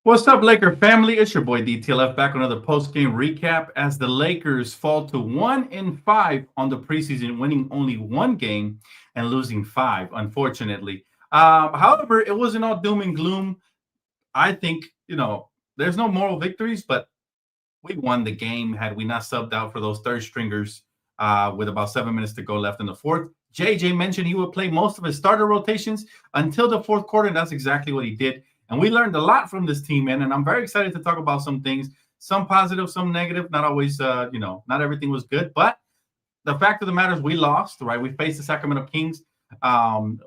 What's up, Laker family? It's your boy Dtlf back with another post-game recap as the Lakers fall to 1-5 on the preseason, winning only one game and losing five, unfortunately. However, it wasn't all doom and gloom. I think, there's no moral victories, but we won the game had we not subbed out for those third stringers with about 7 minutes to go left in the fourth. JJ mentioned he would play most of his starter rotations until the fourth quarter, and that's exactly what he did. And we learned a lot from this team, man. And I'm very excited to talk about some things, some positive, some negative. Not always, not everything was good. But the fact of the matter is we lost, right? We faced the Sacramento Kings.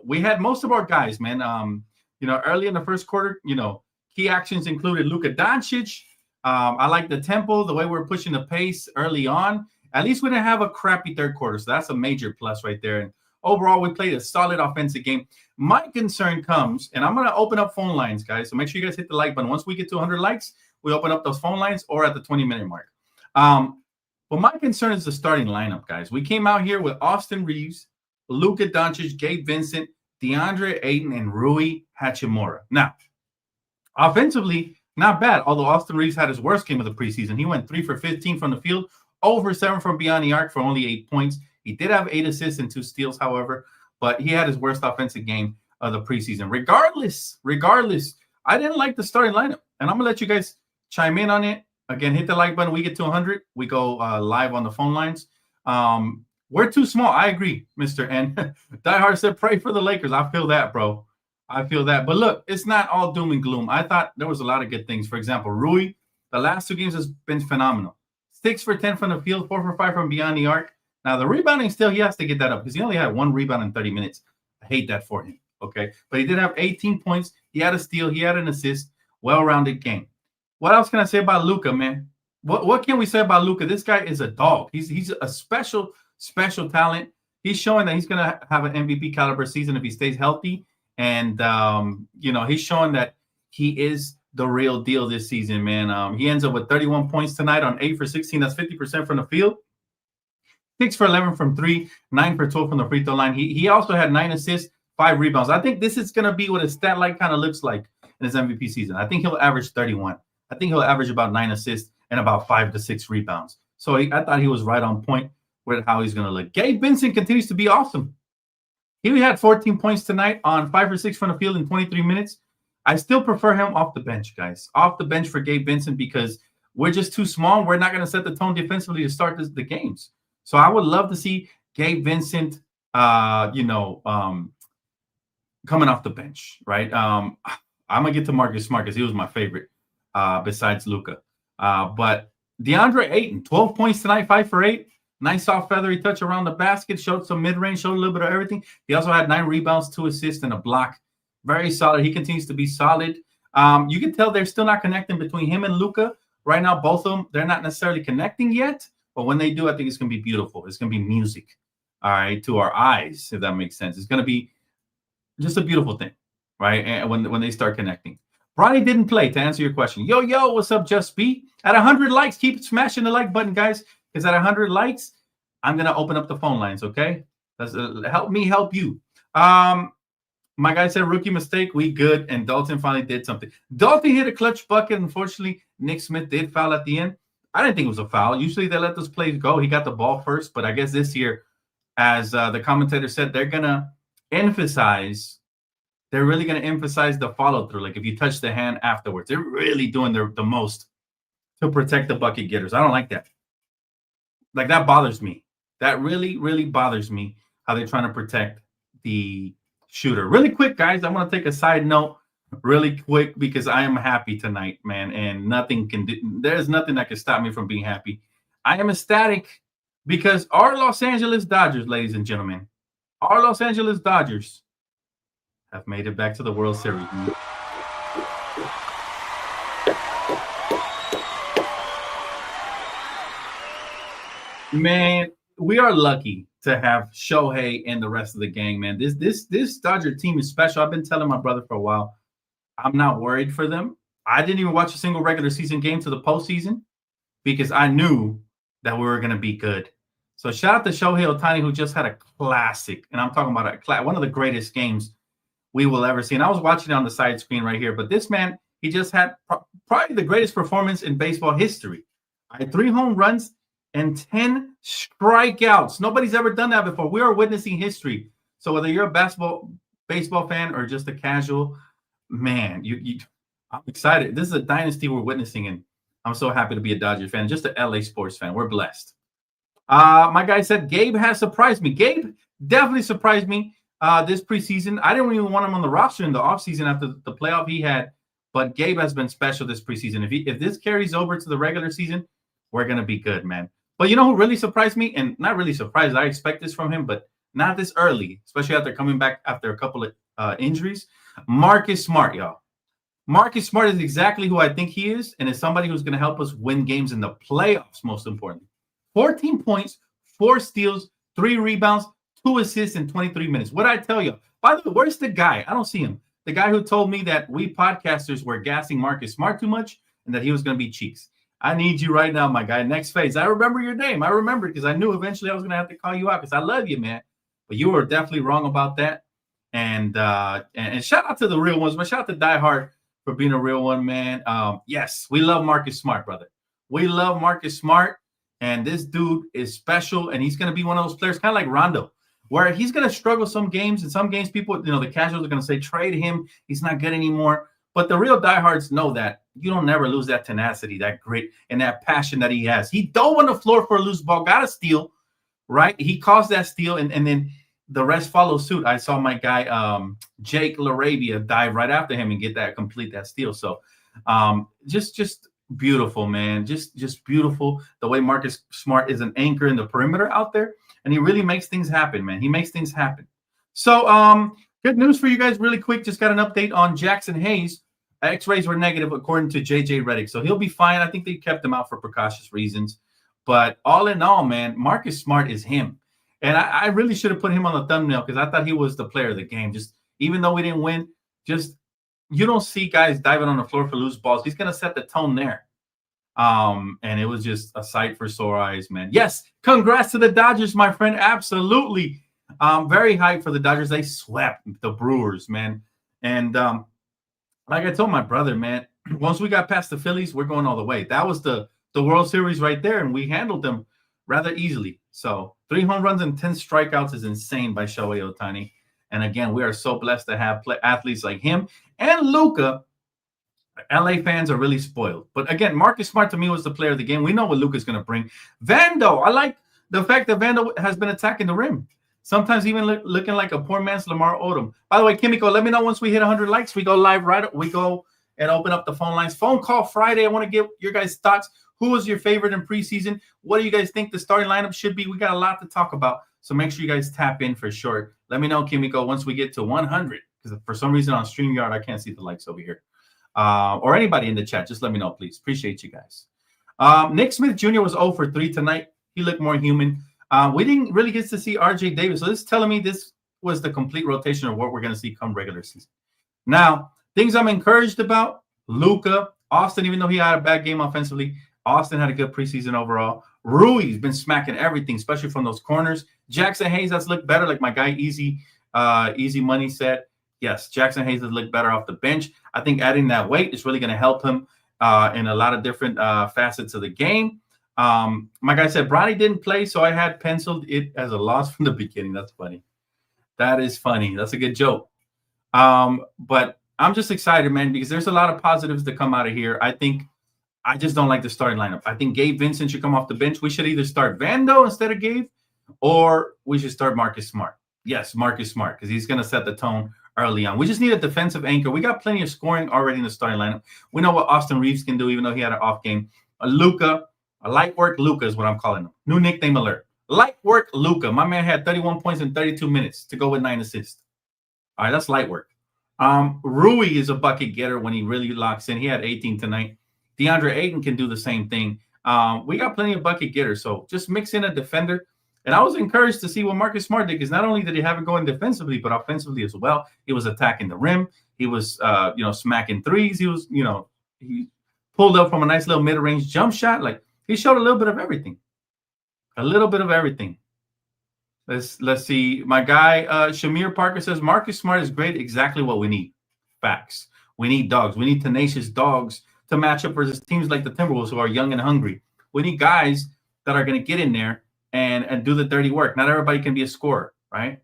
We had most of our guys, man. Early in the first quarter, key actions included Luka Doncic. I like the tempo, the way we're pushing the pace early on. At least we didn't have a crappy third quarter. So that's a major plus right there. And overall, we played a solid offensive game. My concern comes, and I'm going to open up phone lines, guys. So make sure you guys hit the like button. Once we get to 100 likes, we open up those phone lines or at the 20-minute mark. But my concern is the starting lineup, guys. We came out here with Austin Reeves, Luka Doncic, Gabe Vincent, DeAndre Ayton, and Rui Hachimura. Now, offensively, not bad, although Austin Reeves had his worst game of the preseason. He went 3 for 15 from the field, over 7 from beyond the arc for only 8 points. He did have 8 assists and 2 steals, however, but he had his worst offensive game of the preseason. Regardless, I didn't like the starting lineup, and I'm going to let you guys chime in on it. Again, hit the like button. We get to 100. We go live on the phone lines. We're too small. I agree, Mr. N. Diehard said, pray for the Lakers. I feel that, bro. I feel that. But look, it's not all doom and gloom. I thought there was a lot of good things. For example, Rui, the last 2 games has been phenomenal. 6 for 10 from the field, 4 for 5 from beyond the arc. Now, the rebounding still, he has to get that up because he only had 1 rebound in 30 minutes. I hate that for him, okay? But he did have 18 points. He had a steal. He had an assist. Well-rounded game. What else can I say about Luka, man? What can we say about Luka? This guy is a dog. He's a special talent. He's showing that he's going to have an MVP caliber season if he stays healthy. And, he's showing that he is the real deal this season, man. He ends up with 31 points tonight on 8 for 16. That's 50% from the field. 6 for 11 from 3, 9 for 12 from the free throw line. He also had 9 assists, 5 rebounds. I think this is going to be what his stat line kind of looks like in his MVP season. I think he'll average 31. I think he'll average about 9 assists and about 5 to 6 rebounds. So I thought he was right on point with how he's going to look. Gabe Vincent continues to be awesome. He had 14 points tonight on 5 for 6 from the field in 23 minutes. I still prefer him off the bench, guys. Off the bench for Gabe Vincent because we're just too small. We're not going to set the tone defensively to start the games. So I would love to see Gabe Vincent, coming off the bench, right? I'm going to get to Marcus Smart because he was my favorite besides Luka. But DeAndre Ayton, 12 points tonight, 5 for 8. Nice soft feathery touch around the basket, showed some mid-range, showed a little bit of everything. He also had 9 rebounds, 2 assists, and a block. Very solid. He continues to be solid. You can tell they're still not connecting between him and Luka. Right now, both of them, they're not necessarily connecting yet. But when they do, I think it's going to be beautiful. It's going to be music, all right, to our eyes, if that makes sense. It's going to be just a beautiful thing, right, and when they start connecting. Bronny didn't play, to answer your question. Yo, what's up, Just B? At 100 likes, keep smashing the like button, guys, because at 100 likes, I'm going to open up the phone lines, okay? That's, help me help you. My guy said rookie mistake. We good, and Dalton finally did something. Dalton hit a clutch bucket. Unfortunately, Nick Smith did foul at the end. I didn't think it was a foul. Usually they let those plays go. He got the ball first, but I guess this year, as the commentator said, they're really going to emphasize the follow-through. Like if you touch the hand afterwards, they're really doing the most to protect the bucket getters. I don't like that. Like that bothers me. That really, really bothers me how they're trying to protect the shooter. Really quick, guys, I'm going to take a side note really quick because I am happy tonight, man, and there's nothing that can stop me from being happy. I am ecstatic because our Los Angeles Dodgers, ladies and gentlemen, our Los Angeles Dodgers have made it back to the World Series. Man, we are lucky to have Shohei and the rest of the gang, man. This Dodger team is special. I've been telling my brother for a while, I'm not worried for them. I didn't even watch a single regular season game to the postseason because I knew that we were going to be good. So shout out to Shohei Ohtani, who just had a classic, and I'm talking about one of the greatest games we will ever see. And I was watching it on the side screen right here, but this man, he just had probably the greatest performance in baseball history. I had 3 home runs and 10 strikeouts. Nobody's ever done that before. We are witnessing history. So whether you're a baseball fan or just a casual, man, I'm excited. This is a dynasty we're witnessing, and I'm so happy to be a Dodgers fan, just an LA sports fan. We're blessed. My guy said Gabe has surprised me. Gabe definitely surprised me this preseason. I didn't even want him on the roster in the offseason after the playoff he had, but Gabe has been special this preseason. If this carries over to the regular season, we're going to be good, man. But you know who really surprised me? And not really surprised. I expect this from him, but not this early, especially after coming back after a couple of injuries. Marcus Smart, y'all. Marcus Smart is exactly who I think he is, and is somebody who's going to help us win games in the playoffs, most importantly. 14 points, 4 steals, 3 rebounds, 2 assists in 23 minutes. What did I tell you? By the way, where's the guy? I don't see him. The guy who told me that we podcasters were gassing Marcus Smart too much and that he was going to be cheeks. I need you right now, my guy. Next phase. I remember your name. I remember because I knew eventually I was going to have to call you out because I love you, man. But you were definitely wrong about that. And shout out to the real ones, but shout out to Die Hard for being a real one, man. Yes, we love Marcus Smart, brother. We love Marcus Smart, and this dude is special, and he's going to be one of those players, kind of like Rondo, where he's going to struggle some games, and some games people, the casuals are going to say, trade him. He's not good anymore. But the real diehards know that you don't never lose that tenacity, that grit, and that passion that he has. He dove on the floor for a loose ball, got a steal, right? He caused that steal, and then the rest follows suit. I saw my guy Jake LaRavia dive right after him and complete that steal. So just beautiful, man. Just beautiful the way Marcus Smart is an anchor in the perimeter out there, and he really makes things happen, man. He makes things happen. So good news for you guys really quick. Just got an update on Jackson Hayes. X-rays were negative according to JJ Redick. So he'll be fine. I think they kept him out for precautious reasons. But all in all, man, Marcus Smart is him. And I really should have put him on the thumbnail because I thought he was the player of the game. Just even though we didn't win, just you don't see guys diving on the floor for loose balls. He's going to set the tone there. And it was just a sight for sore eyes, man. Yes, congrats to the Dodgers, my friend. Absolutely. Very hyped for the Dodgers. They swept the Brewers, man. And like I told my brother, man, once we got past the Phillies, we're going all the way. That was the World Series right there, and we handled them rather easily. So 3 home runs and 10 strikeouts is insane by Shohei Ohtani. And again, we are so blessed to have athletes like him and Luka. LA fans are really spoiled. But again, Marcus Smart to me was the player of the game. We know what Luka's going to bring. Vando, I like the fact that Vando has been attacking the rim. Sometimes even looking like a poor man's Lamar Odom. By the way, Kimiko, let me know once we hit 100 likes. We go live we go and open up the phone lines. Phone call Friday. I want to get your guys' thoughts. Who was your favorite in preseason? What do you guys think the starting lineup should be? We got a lot to talk about, so make sure you guys tap in for sure. Let me know, Kimiko, once we get to 100, because for some reason on StreamYard, I can't see the likes over here. Or anybody in the chat, just let me know, please. Appreciate you guys. Nick Smith Jr. was 0 for 3 tonight. He looked more human. We didn't really get to see RJ Davis, so this is telling me this was the complete rotation of what we're going to see come regular season. Now, things I'm encouraged about, Luka, Austin, even though he had a bad game offensively, Austin had a good preseason overall. Rui's been smacking everything, especially from those corners. Jackson Hayes has looked better, like my guy Easy Money said. Yes, Jackson Hayes has looked better off the bench. I think adding that weight is really going to help him in a lot of different facets of the game. My guy said Bronny didn't play, so I had penciled it as a loss from the beginning. That's funny. That is funny. That's a good joke. But I'm just excited, man, because there's a lot of positives to come out of here. I just don't like the starting lineup. I think Gabe Vincent should come off the bench. We should either start Vando instead of Gabe, or we should start Marcus Smart. Yes, Marcus Smart, because he's going to set the tone early on. We just need a defensive anchor. We got plenty of scoring already in the starting lineup. We know what Austin Reeves can do, even though he had an off game. Luka, a light work Luka is what I'm calling him. New nickname alert. Light work Luka. My man had 31 points in 32 minutes to go with 9 assists. All right, that's light work. Rui is a bucket getter when he really locks in. He had 18 tonight. DeAndre Ayton can do the same thing. We got plenty of bucket getters, so just mix in a defender. And I was encouraged to see what Marcus Smart did, because not only did he have it going defensively, but offensively as well. He was attacking the rim. He was, smacking threes. He was, he pulled up from a nice little mid-range jump shot. Like, he showed a little bit of everything. A little bit of everything. Let's see. My guy, Shamir Parker says, Marcus Smart is great. Exactly what we need. Facts. We need dogs. We need tenacious dogs to match up versus teams like the Timberwolves who are young and hungry. We need guys that are going to get in there and do the dirty work. Not everybody can be a scorer, right?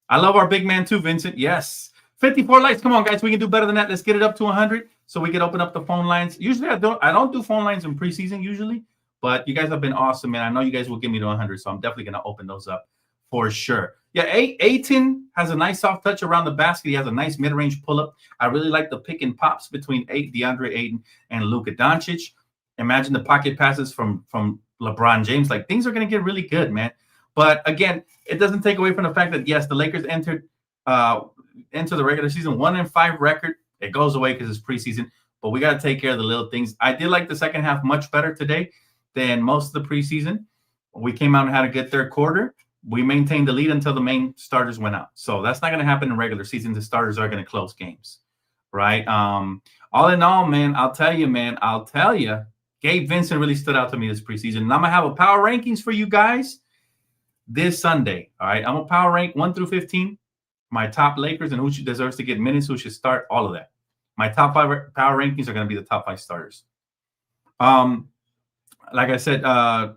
I love our big man too, Vincent. Yes. 54 likes. Come on, guys. We can do better than that. Let's get it up to 100 so we can open up the phone lines. Usually I don't do phone lines in preseason usually, but you guys have been awesome, man. I know you guys will give me to 100, so I'm definitely going to open those up for sure. Yeah, Ayton has a nice soft touch around the basket. He has a nice mid-range pull-up. I really like the pick and pops between DeAndre Ayton and Luka Doncic. Imagine the pocket passes from LeBron James. Like, things are going to get really good, man. But again, it doesn't take away from the fact that, yes, the Lakers entered into the regular season 1-5 record. It goes away because it's preseason, but we got to take care of the little things. I did like the second half much better today than most of the preseason. We came out and had a good third quarter. We maintained the lead until the main starters went out. So that's not going to happen in regular season. The starters are going to close games, right? All in all, man, I'll tell you, Gabe Vincent really stood out to me this preseason. And I'm going to have a power rankings for you guys this Sunday. All right. I'm going to power rank 1 through 15, my top Lakers and who deserves to get minutes, who should start, all of that. My top 5 power rankings are going to be the top 5 starters. Like I said, I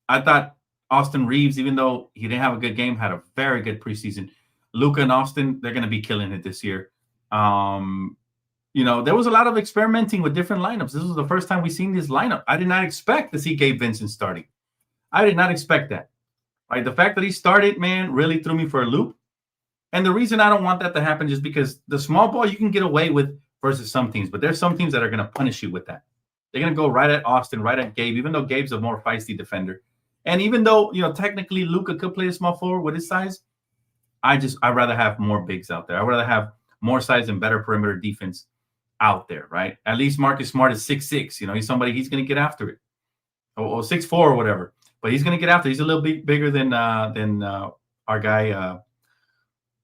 thought Austin Reeves, even though he didn't have a good game, had a very good preseason. Luka and Austin, they're going to be killing it this year. There was a lot of experimenting with different lineups. This was the first time we've seen this lineup. I did not expect to see Gabe Vincent starting. I did not expect that. Right? The fact that he started, man, really threw me for a loop. And the reason I don't want that to happen is because the small ball you can get away with versus some teams, but there's some teams that are going to punish you with that. They're going to go right at Austin, right at Gabe, even though Gabe's a more feisty defender. And even though, technically Luka could play a small forward with his size, I'd rather have more bigs out there. I'd rather have more size and better perimeter defense out there, right? At least Marcus Smart is 6'6". He's somebody, he's going to get after it. Or 6'4" or whatever. But he's going to get after it. He's a little bit bigger than our guy,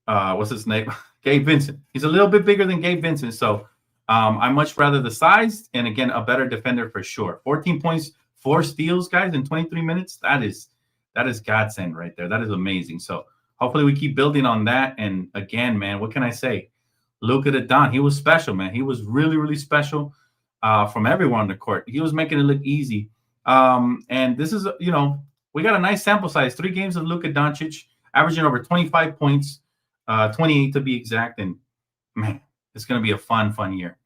what's his name? Gabe Vincent. He's a little bit bigger than Gabe Vincent. So I much rather the size and, again, a better defender for sure. 14 points, 4 steals, guys, in 23 minutes. That is godsend right there. That is amazing. So hopefully we keep building on that. And, again, man, what can I say? Luka the Don, he was special, man. He was really, really special from everyone on the court. He was making it look easy. And this is, we got a nice sample size. 3 games of Luka Doncic, averaging over 25 points, 28 to be exact. And, man, it's going to be a fun year.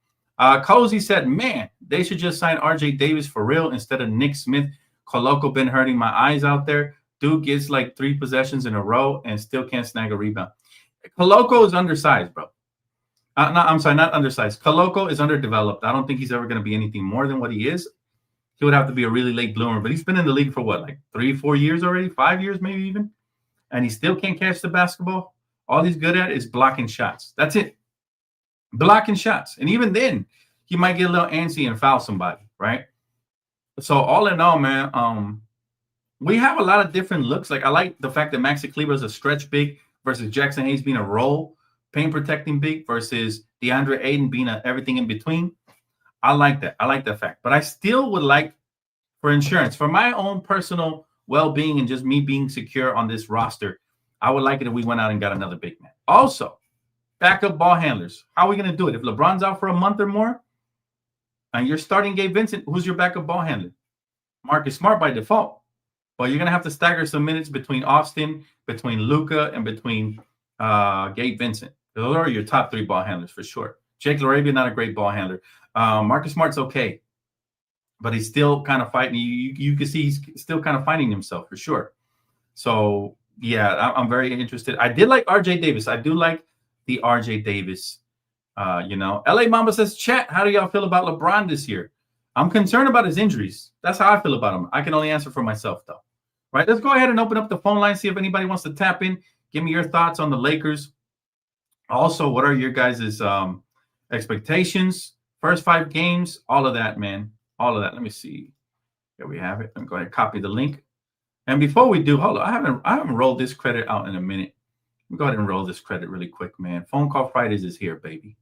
Cozy said, man, they should just sign RJ Davis for real instead of Nick Smith. Coloco been hurting my eyes out there. Dude gets like 3 possessions in a row and still can't snag a rebound. Coloco is undersized, bro. I'm sorry, not undersized. Coloco is underdeveloped. I don't think he's ever going to be anything more than what he is. He would have to be a really late bloomer, but he's been in the league for what, like 3-4 years already, 5 years maybe even, and he still can't catch the basketball. All he's good at is blocking shots. That's it. Blocking shots. And even then, he might get a little antsy and foul somebody, right? So all in all, man, we have a lot of different looks. Like, I like the fact that Maxi Kleber is a stretch big versus Jackson Hayes being a roll, paint protecting big versus DeAndre Ayton being everything in between. I like that. I like that fact. But I still would like, for insurance, for my own personal well-being and just me being secure on this roster, I would like it if we went out and got another big man. Also, backup ball handlers. How are we going to do it? If LeBron's out for a month or more and you're starting Gabe Vincent, who's your backup ball handler? Marcus Smart by default. But you're going to have to stagger some minutes between Austin, between Luka, and between Gabe Vincent. Those are your top 3 ball handlers for sure. Jake LaRavia, not a great ball handler. Marcus Smart's okay, but he's still kind of fighting. You can see he's still kind of finding himself for sure. So, yeah, I'm very interested. I did like RJ Davis. I do like the RJ Davis. LA Mamba says, chat, how do y'all feel about LeBron this year? I'm concerned about his injuries. That's how I feel about him. I can only answer for myself, though. Right, let's go ahead and open up the phone line, see if anybody wants to tap in. Give me your thoughts on the Lakers. Also, what are your guys' expectations? First 5 games, all of that, man. All of that. Let me see. Here we have it. Let me go ahead and copy the link. And before we do, hold on. I haven't rolled this credit out in a minute. Let me go ahead and roll this credit really quick, man. Phone Call Fridays is here, baby.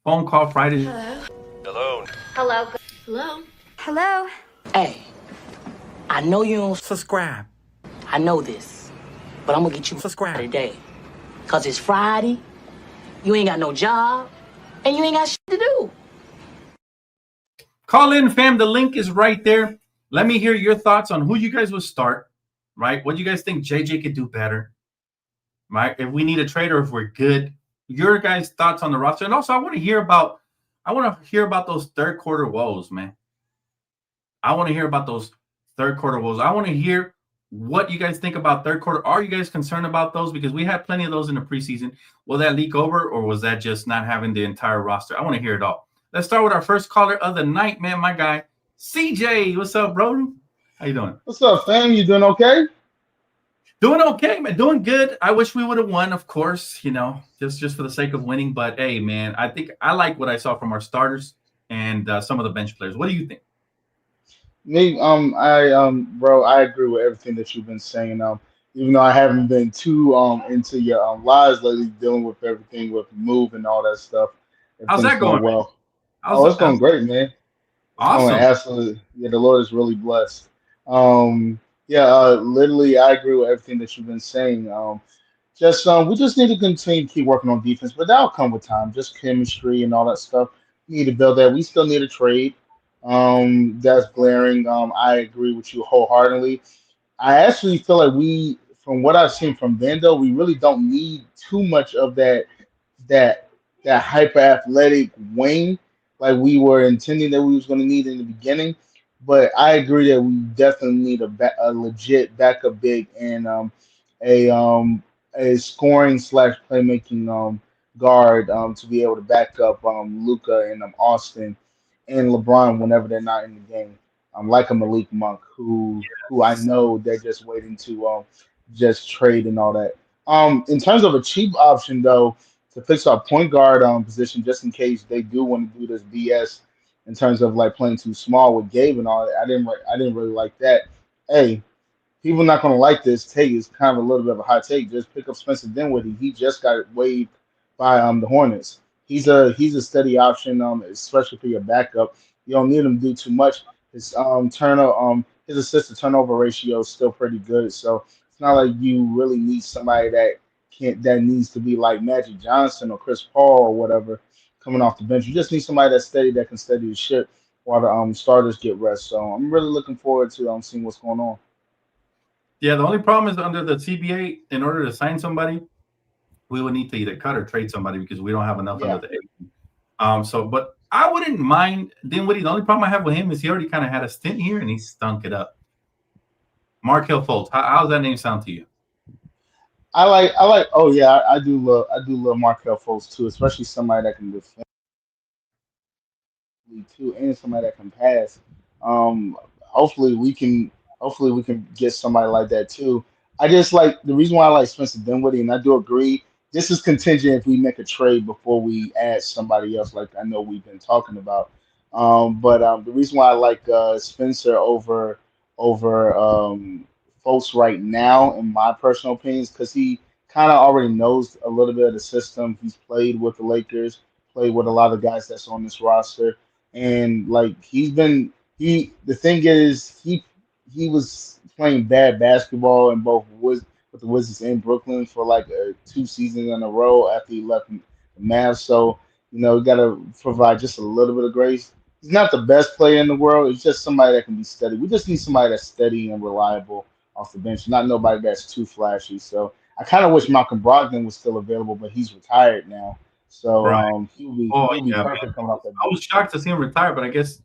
Phone Call Fridays. Hello. Hello. Hello. Hello. Hey, I know you don't Subscribe. I know this, but I'm gonna get you Subscribe today. Cause it's Friday, you ain't got no job, and you ain't got shit to do. Call in, fam. The link is right there. Let me hear your thoughts on who you guys would start, right? What do you guys think JJ could do better, right? If we need a trade or if we're good. Your guys' thoughts on the roster. And also, I want to hear about those third quarter woes, man. I want to hear about those third quarter woes. I want to hear what you guys think about third quarter. Are you guys concerned about those? Because we had plenty of those in the preseason. Will that leak over, or was that just not having the entire roster? I want to hear it all. Let's start with our first caller of the night, man. My guy, CJ. What's up, bro? How you doing? What's up, fam? You doing okay? Doing okay, man. Doing good. I wish we would have won, of course, just for the sake of winning. But hey, man, I think I like what I saw from our starters and some of the bench players. What do you think? Bro, I agree with everything that you've been saying. Even though I haven't been too into your lives lately, dealing with everything with move and all that stuff. How's Everything's that going, going man? well. Oh, it's going great, man. It's going Awesome. absolutely. Yeah, the Lord is really blessed. Literally, I agree with everything that you've been saying. We just need to continue to keep working on defense, but that'll come with time. Just chemistry and all that stuff. We need to build that. We still need a trade. That's glaring. I agree with you wholeheartedly. I actually feel like from what I've seen from Vando, we really don't need too much of that that hyper athletic wing like we were intending that we was going to need in the beginning. But I agree that we definitely need a legit backup big and a um, a scoring slash playmaking guard to be able to back up Luca and Austin and LeBron whenever they're not in the game. Like a Malik Monk, who I know they're just waiting to just trade and all that. In terms of a cheap option though, to fix our point guard position, just in case they do want to do this BS in terms of like playing too small with Gabe and all that. I didn't really like that. Hey, people not going to like this take. It's kind of a little bit of a hot take. Just pick up Spencer Dinwiddie. He just got waived by the Hornets. He's a steady option, especially for your backup. You don't need him to do too much. His assist to turnover ratio is still pretty good. So it's not like you really need somebody that needs to be like Magic Johnson or Chris Paul or whatever coming off the bench. You just need somebody that's steady that can steady the ship while the starters get rest. So I'm really looking forward to seeing what's going on. Yeah, the only problem is under the CBA, in order to sign somebody, we would need to either cut or trade somebody because we don't have enough under Yeah. the 8. But I wouldn't mind Dinwiddie. The only problem I have with him is he already kind of had a stint here and he stunk it up. Markelle Fultz. How's that name sound to you? I like. Oh yeah, I do love Markel Fultz too, especially somebody that can defend too, and somebody that can pass. Um, hopefully we can hopefully we can get somebody like that too. I just like the reason why I like Spencer Dinwiddie, and I do agree. This is contingent if we make a trade before we add somebody else, like I know we've been talking about. But the reason why I like Spencer over folks right now, in my personal opinion, is because he kind of already knows a little bit of the system. He's played with the Lakers, played with a lot of guys that's on this roster and like the thing is he was playing bad basketball in both with the Wizards in Brooklyn for like 2 seasons in a row after he left the Mavs. So you got to provide just a little bit of grace. He's not the best player in the world. He's just somebody that can be steady. We just need somebody that's steady and reliable off the bench, not nobody that's too flashy. So I kind of wish Malcolm Brogdon was still available, but he's retired now. So Right. Oh he'll be yeah, man. perfect coming off that I was bench. shocked to see him retire, but I guess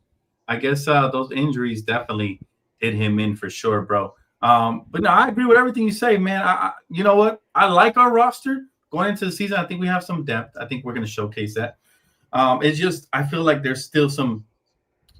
those injuries definitely hit him in for sure, bro. But no, I agree with everything you say, man. You know what? I like our roster going into the season. I think we have some depth. I think we're going to showcase that. It's just I feel like there's still some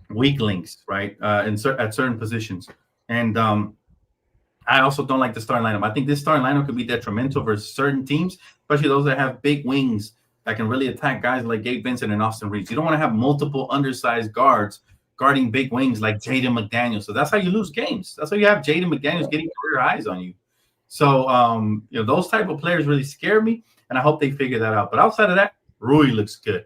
weak links, right? At certain positions, and I also don't like the starting lineup. I think this starting lineup could be detrimental for certain teams, especially those that have big wings that can really attack guys like Gabe Vincent and Austin Reeves. You don't want to have multiple undersized guards guarding big wings like Jaden McDaniels. So that's how you lose games. That's how you have Jaden McDaniels getting career highs on you. So those type of players really scare me, and I hope they figure that out. But outside of that, Rui looks good.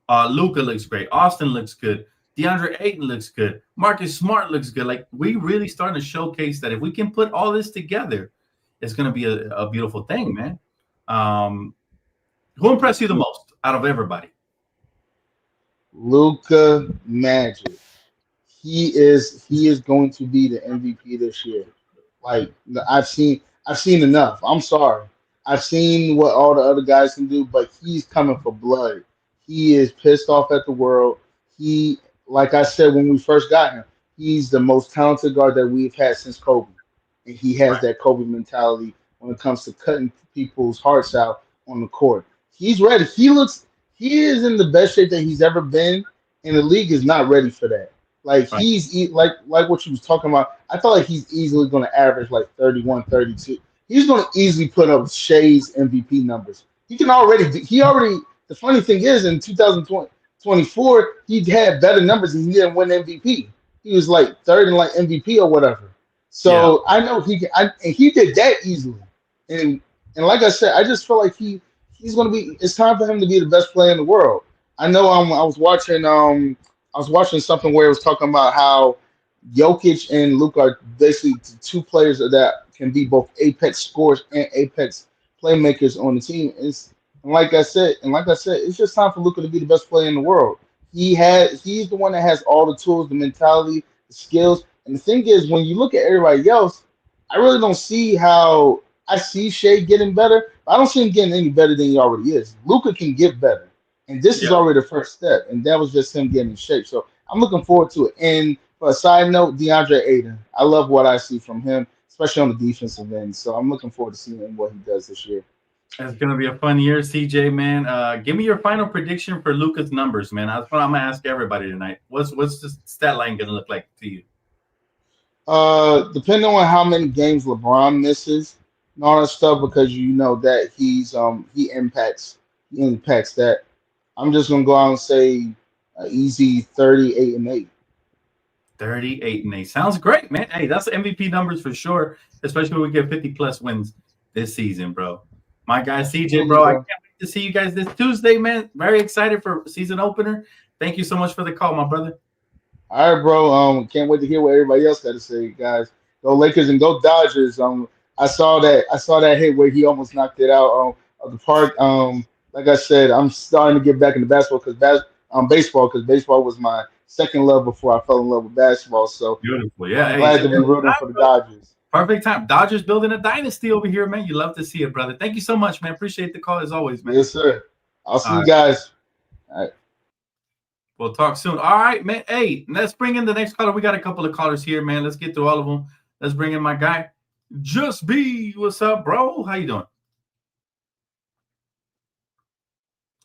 Luca looks great. Austin looks good. DeAndre Ayton looks good. Marcus Smart looks good. Like we really starting to showcase that if we can put all this together, it's going to be a beautiful thing, man. Who impressed you the most out of everybody? Luca Magic. he is going to be the MVP this year. Like I've seen enough. I'm sorry. I've seen what all the other guys can do, but he's coming for blood. He is pissed off at the world. He, like I said when we first got him, he's the most talented guard that we've had since Kobe, and he has Right. that Kobe mentality when it comes to cutting people's hearts out on the court. He's ready. He is in the best shape that he's ever been, and the league is not ready for that. Like Right. like what you was talking about. I feel like he's easily going to average like 31, 32. He's going to easily put up Shea's MVP numbers. He already. The funny thing is, in 2024, he had better numbers and he didn't win MVP. He was like third in like MVP or whatever. Yeah. So I know he can, and he did that easily. And and like I said, I just feel like he's going to be. It's time for him to be the best player in the world. I know. I was watching something where it was talking about how Jokic and Luka are basically two players that can be both apex scorers and apex playmakers on the team. And like I said, it's just time for Luka to be the best player in the world. He's the one that has all the tools, the mentality, the skills. And the thing is, when you look at everybody else, I really don't see how I see Shea getting better. But I don't see him getting any better than he already is. Luka can get better. And this is Yeah. already the first step. And that was just him getting in shape. So I'm looking forward to it. And for a side note, DeAndre Ayton. I love what I see from him, especially on the defensive end. So I'm looking forward to seeing what he does this year. It's gonna be a fun year, CJ, man. Give me your final prediction for Luca's numbers, man. That's what I'm gonna ask everybody tonight. What's the stat line gonna look like to you? Depending on how many games LeBron misses and all that stuff, because you know that he impacts that. I'm just gonna go out and say easy 38-8. 38-8. Sounds great, man. Hey, that's MVP numbers for sure, especially when we get 50 plus wins this season, bro. My guy CJ, Absolutely, bro. I bro. can't wait to see you guys this Tuesday, man. Very excited for season opener. Thank you so much for the call, my brother. All right, bro. Can't wait to hear what everybody else got to say, guys. Go Lakers and go Dodgers. I saw that hit where he almost knocked it out of the park. Like I said, I'm starting to get back into baseball because baseball was my second love before I fell in love with basketball. So Beautiful. Yeah. I'm Hey, glad to be rooting for the Dodgers. perfect time. Dodgers building a dynasty over here, man. You love to see it, brother. Thank you so much, man. Appreciate the call as always, man. Yes, sir. I'll see All you right. guys. All right. We'll talk soon. All right, man. Hey, let's bring in the next caller. We got a couple of callers here, man. Let's get through all of them. Let's bring in my guy, Just B. What's up, bro? How you doing?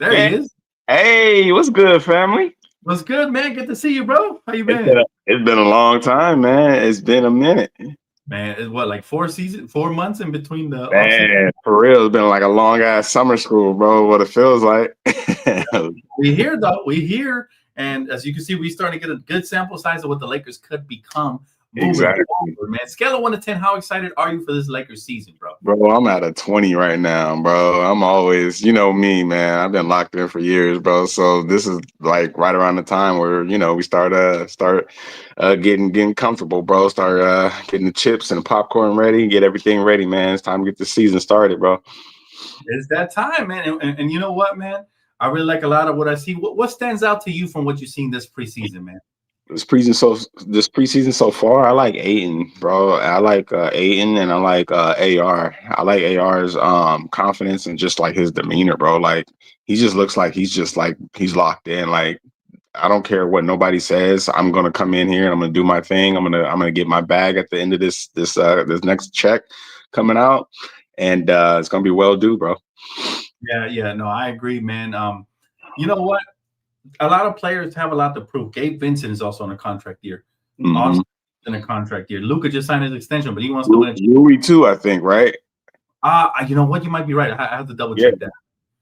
There he Hey, is. hey, what's good, family? What's good, man? Good to see you, bro. How you It's been been? a long time, man. It's been a minute, Man, it's what, like 4 months in between the off season? man. For real, it's been like a long ass summer school, bro. What it feels like. We hear though, we hear, and as you can see, we starting to get a good sample size of what the Lakers could become moving Exactly, forward, man. Scale of 1 to 10, how excited are you for this Lakers season, bro? bro. I'm at a 20 right now, bro. I'm always, you know me, man. I've been locked in for years, bro. So this is like right around the time where we start getting comfortable, bro. Start getting the chips and the popcorn ready, get everything ready, man. It's time to get the season started, bro. It's that time, man. And you know what, man? I really like a lot of what I see. What stands out to you from what you've seen this preseason, man? This preseason so far, I like Aiden, bro. I like Aiden, and I like AR. I like AR's confidence and just like his demeanor, bro. Like he just looks like he's locked in. Like I don't care what nobody says. I'm gonna come in here and I'm gonna do my thing. I'm gonna get my bag at the end of this next check coming out, and it's gonna be well due, bro. Yeah, no, I agree, man. You know what? A lot of players have a lot to prove. Gabe Vincent is also on a contract year. Mm-hmm. Also in a contract year. Luka just signed his extension, but he wants to win. Rui too, I think, right? You know what? You might be right. I have to double Yeah. check that.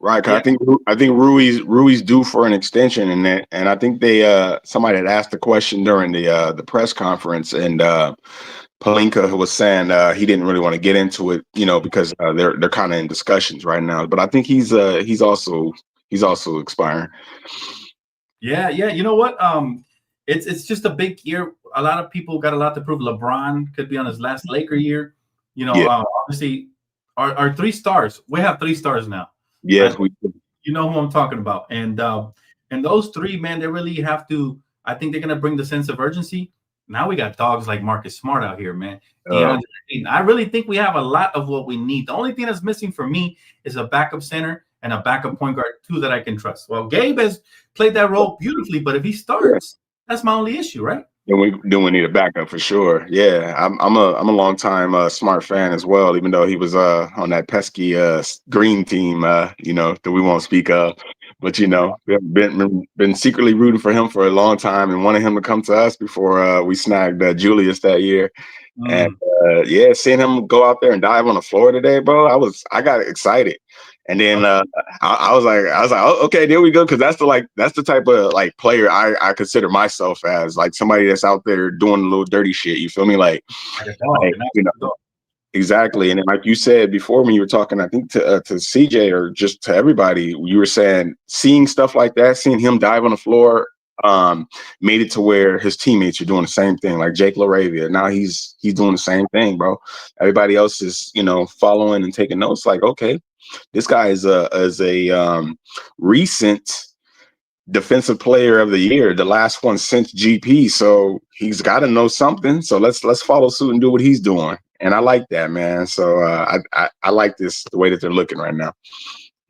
Right, 'cause Yeah. I think Rui's due for an extension, and I think they somebody had asked the question during the press conference, and Palinka was saying he didn't really want to get into it, because they're kind of in discussions right now. But I think he's also expiring. Yeah. You know what? It's just a big year. A lot of people got a lot to prove. LeBron could be on his last Laker year. Yeah. Obviously, our 3 stars. We have 3 stars now. Yes, You know who I'm talking about. And those three, man, they really have to I think they're going to bring the sense of urgency. Now we got dogs like Marcus Smart out here, man. I really think we have a lot of what we need. The only thing that's missing for me is a backup center and a backup point guard, too, that I can trust. Well, Gabe has played that role beautifully, but if he starts, that's my only issue, right? Then we need a backup for sure. Yeah, I'm a long time Smart fan as well. Even though he was on that pesky green team, that we won't speak of. But we've been secretly rooting for him for a long time and wanted him to come to us before we snagged Julius that year. And seeing him go out there and dive on the floor today, bro, I got excited. And then I was like, oh, okay, there we go, because that's the type of like player I consider myself as, like somebody that's out there doing a little dirty shit. You feel me? Like exactly. And then, like you said before, when you were talking, I think to CJ or just to everybody, you were saying seeing stuff like that, seeing him dive on the floor, made it to where his teammates are doing the same thing. Like Jake LaRavia, now he's doing the same thing, bro. Everybody else is following and taking notes. Like, okay, this guy is a recent defensive player of the year, the last one since GP. So he's got to know something. So let's follow suit and do what he's doing. And I like that, man. So I like the way that they're looking right now.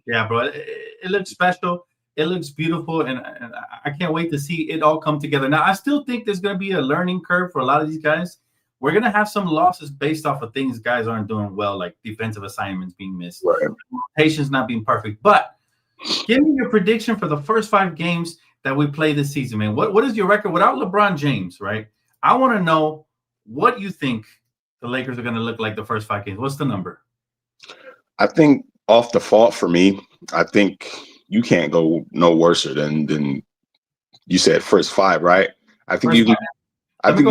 Yeah, bro. It looks special. It looks beautiful, and I can't wait to see it all come together. Now, I still think there's going to be a learning curve for a lot of these guys. We're going to have some losses based off of things guys aren't doing well, like defensive assignments being missed, rotations not being perfect. But give me your prediction for the first 5 games that we play this season, man. What is your record without LeBron James, right? I want to know what you think the Lakers are going to look like the first 5 games. What's the number? I think off the fault for me, I think you can't go no worse than you said first 5, right? I think you can. I think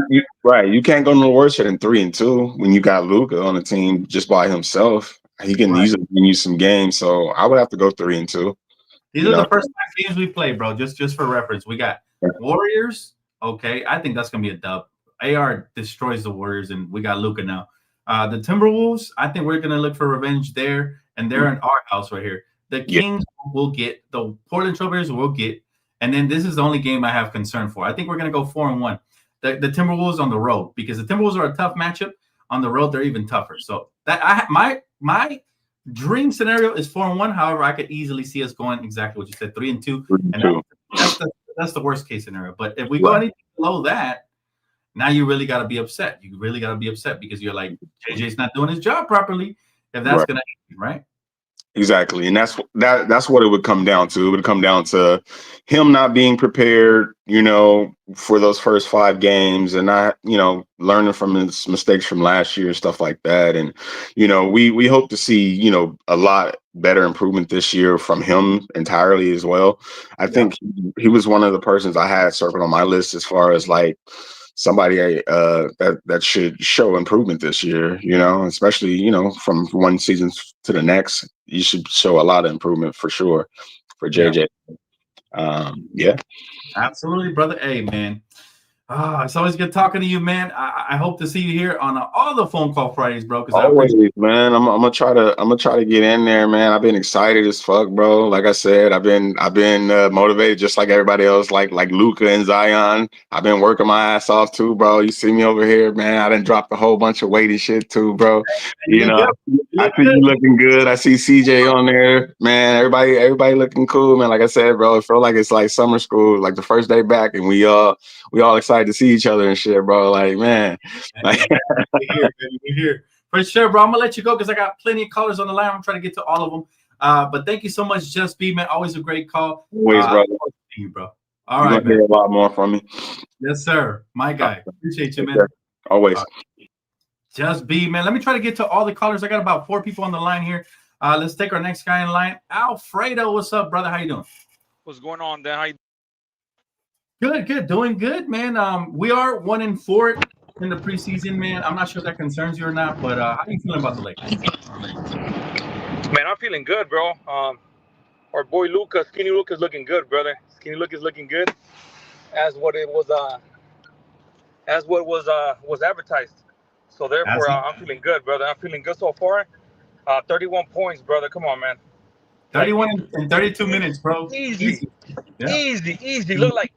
you can't go no worse than 3-2 when you got Luka on the team just by himself. He can easily win you some games, so I would have to go 3-2. These are the first 5 games we play, bro. Just for reference, we got Warriors. Okay, I think that's gonna be a dub. AR destroys the Warriors, and we got Luka now. The Timberwolves, I think we're gonna look for revenge there, and they're in our house right here. The Kings will get, the Portland Trailblazers will get, and then this is the only game I have concern for. I think we're gonna go 4-1. The Timberwolves on the road, because the Timberwolves are a tough matchup. On the road, they're even tougher. So that my dream scenario is 4-1. However, I could easily see us going exactly what you said, 3-2. And that's the worst case scenario. But if we go anything below that, now you really got to be upset. You really got to be upset because you're like, JJ's not doing his job properly. If that's going to happen, right? Exactly. And that's what it would come down to. It would come down to him not being prepared, for those first 5 games and not, learning from his mistakes from last year, stuff like that. And, we hope to see, a lot better improvement this year from him entirely as well. I think he was one of the persons I had circled on my list as far as like somebody that should show improvement this year, especially, from one season to the next. You should show a lot of improvement for sure for JJ. Absolutely, brother. Hey, man. It's always good talking to you, man. I hope to see you here on all the phone call Fridays, bro. Always, man. I'm gonna try to get in there, man. I've been excited as fuck, bro. Like I said, I've been motivated just like everybody else, like Luka and Zion. I've been working my ass off too, bro. You see me over here, man. I done dropped a whole bunch of weight and shit too, bro. I see you looking good. I see CJ on there, man. Everybody looking cool, man. Like I said, bro, it felt like it's like summer school, like the first day back, and we all excited to see each other and shit, bro. Like, man. We're here. For sure, bro. I'm gonna let you go because I got plenty of callers on the line. I'm trying to get to all of them. But thank you so much, Just B, man. Always a great call. Always, bro. Thank you, bro. All right, man. Hear a lot more from me. Yes, sir. My guy. Appreciate you, man. Always. Just B, man. Let me try to get to all the callers. I got about 4 people on the line here. Let's take our next guy in line. Alfredo, what's up, brother? How you doing? What's going on, Dan? How you Good. Doing good, man. We are 1-4 in the preseason, man. I'm not sure if that concerns you or not, but how are you feeling about the Lakers? Man, I'm feeling good, bro. Our boy Luka, Skinny Luka, is looking good, brother. Skinny Luka is looking good, as what was advertised. So therefore, I'm feeling good, brother. I'm feeling good so far. 31 points, brother. Come on, man. 31 in 32 minutes, bro. Easy. Look like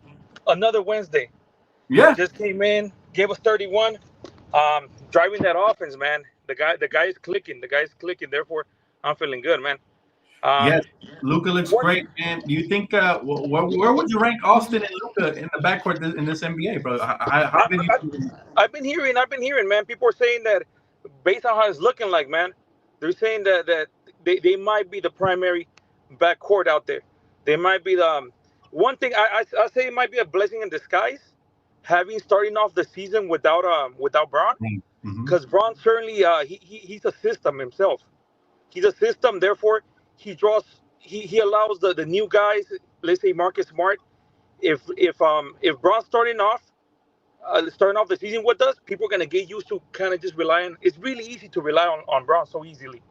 another Wednesday. Yeah. Just came in, gave us 31. Driving that offense, man. The guy is clicking. The guy is clicking. Therefore, I'm feeling good, man. Um, Yes. Luca looks what great. And do you think where would you rank Austin and Luca in the backcourt in this NBA, bro? How I, big I, you I've been hearing, man. People are saying that based on how it's looking like, man, they're saying that they might be the primary backcourt out there. They might be the one thing I say it might be a blessing in disguise, having starting off the season without Braun, mm-hmm. because Braun certainly he's a system himself. He's a system. Therefore, he allows the new guys. Let's say Marcus Smart. If Braun's starting off the season with us, people are gonna get used to kind of just relying. It's really easy to rely on Braun so easily.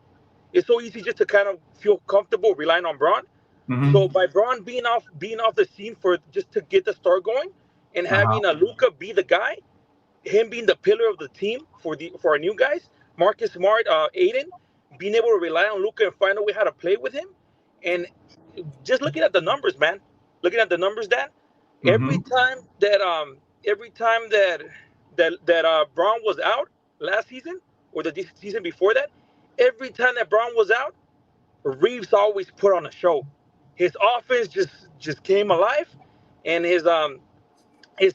It's so easy just to kind of feel comfortable relying on Braun. So Mm-hmm. by Braun being off the scene for just to get the start going, and Uh-huh. having a Luca be the guy, him being the pillar of the team for our new guys, Marcus Smart, Aiden, being able to rely on Luca and find a way how to play with him, and just looking at the numbers, man. Looking at the numbers, Dan. Every Mm-hmm. time that Braun was out last season or the season before that, every time that Braun was out, Reeves always put on a show. His offense just came alive, and his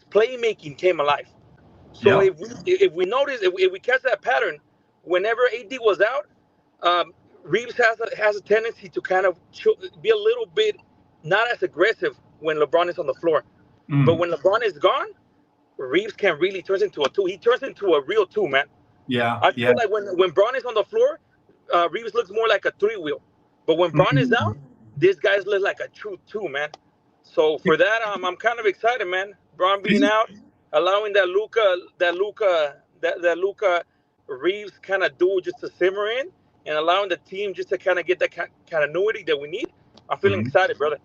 playmaking came alive. So Yep. if we notice if we catch that pattern, whenever AD was out, um, Reeves has a tendency to kind of be a little bit not as aggressive when LeBron is on the floor. But Mm. when LeBron is gone, Reeves can really turn into a two. He turns into a real two, man. Yeah. I Yeah. feel like when Braun is on the floor, Reeves looks more like a three-wheel. But when Braun is Mm. out, these guys look like a true two, man. So for that, I'm kind of excited, man. Braun being out, allowing that Luca Reeves kind of duo just to simmer in, and allowing the team just to kind of get that continuity that we need. I'm feeling Mhm. excited, brother.